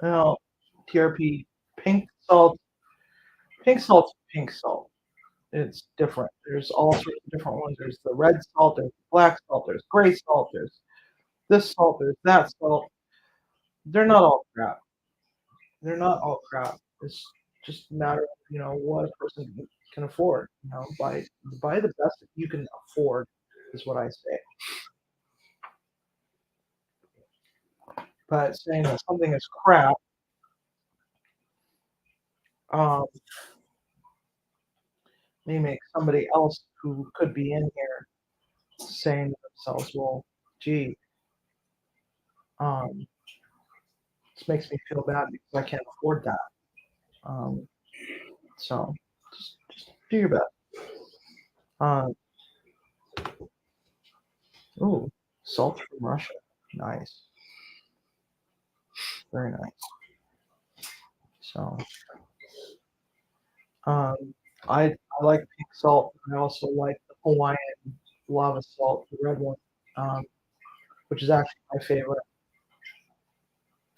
well, TRP pink salt. Pink salt's pink salt. It's different. There's all sorts of different ones. There's the red salt. There's black salt. There's gray salt. There's this salt. There's that salt. They're not all crap. They're not all crap. It's just a matter of what a person can afford. Buy the best that you can afford is what I say. But saying that something is crap, um, may make somebody else who could be in here saying to themselves, "Well, gee, um, this makes me feel bad because I can't afford that." So just do your best. Um, ooh, salt from Russia, nice, very nice. So, um, I like pink salt. I also like the Hawaiian lava salt, the red one, um, which is actually my favorite.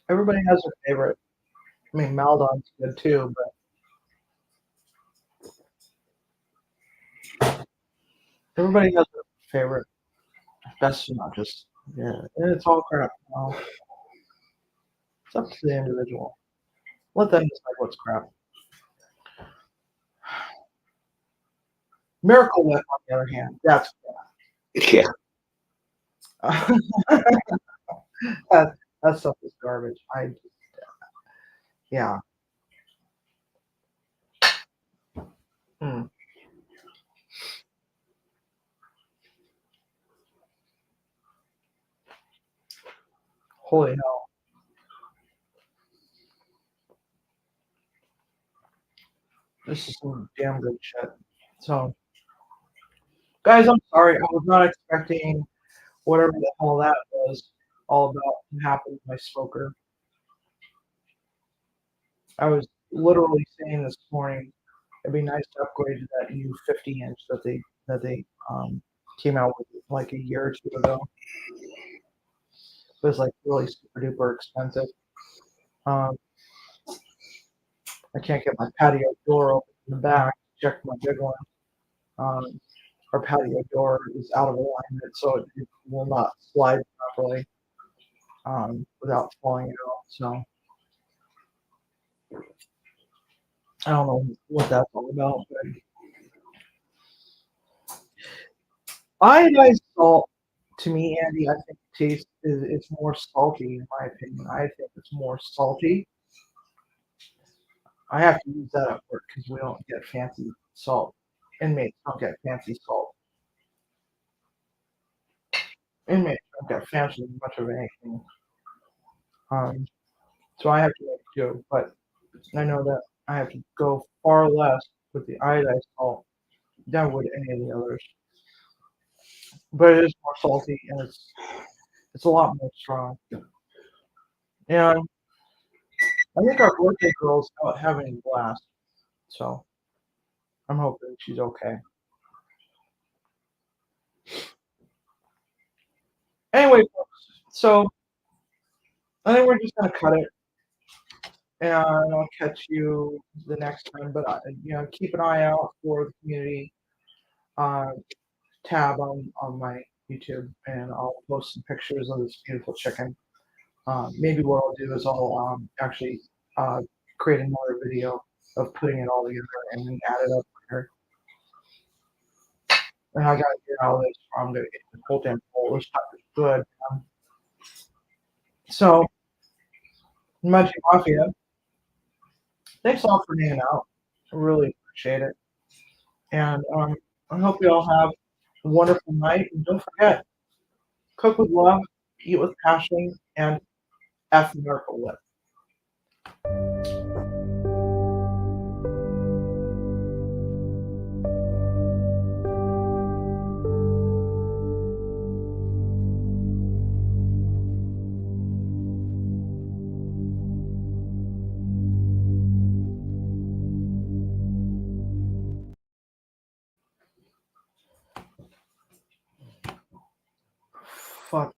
Everybody has their favorite. I mean, Maldon's good too, but everybody has their favorite. Best not just and it's all crap. It's up to the individual. Let them decide what's crap. Miracle Whip, on the other hand, that's Yeah. that stuff is garbage. Yeah. Hmm. Holy hell. This is some damn good shit. So, guys, I'm sorry. I was not expecting whatever the hell that was all about to happen to my smoker. I was literally saying this morning, it'd be nice to upgrade to that new 50-inch that they came out with like a year or two ago. It was like really super duper expensive. Um, I can't get my patio door open in the back. Check my big one. Um, our patio door is out of alignment, so it will not slide properly without falling out. So I don't know what that's all about, but Iodized salt, to me, Andy, I think tastes is it's more salty in my opinion. I think it's more salty. I have to use that at work because we don't get fancy salt. Inmates don't get fancy salt. Inmates don't get fancy much of anything. Um, so I have to make do. But I know that I have to go far less with the iodized salt than would any of the others. But it is more salty and it's a lot more strong. And I think our birthday girl's out having a blast. So I'm hoping she's okay. Anyway, folks, so I think we're just gonna cut it, and I'll catch you the next time. But keep an eye out for the community uh, tab on my YouTube, and I'll post some pictures of this beautiful chicken. Maybe what I'll do is I'll actually uh, create another video of putting it all together and then add it up here. And I gotta get all this. I'm gonna get the whole damn bowl. This stuff is good. So, Magic Mafia, thanks all for hanging out. I really appreciate it. And I hope you all have a wonderful night. And don't forget, cook with love, eat with passion, and F Miracle Whip. Fuck.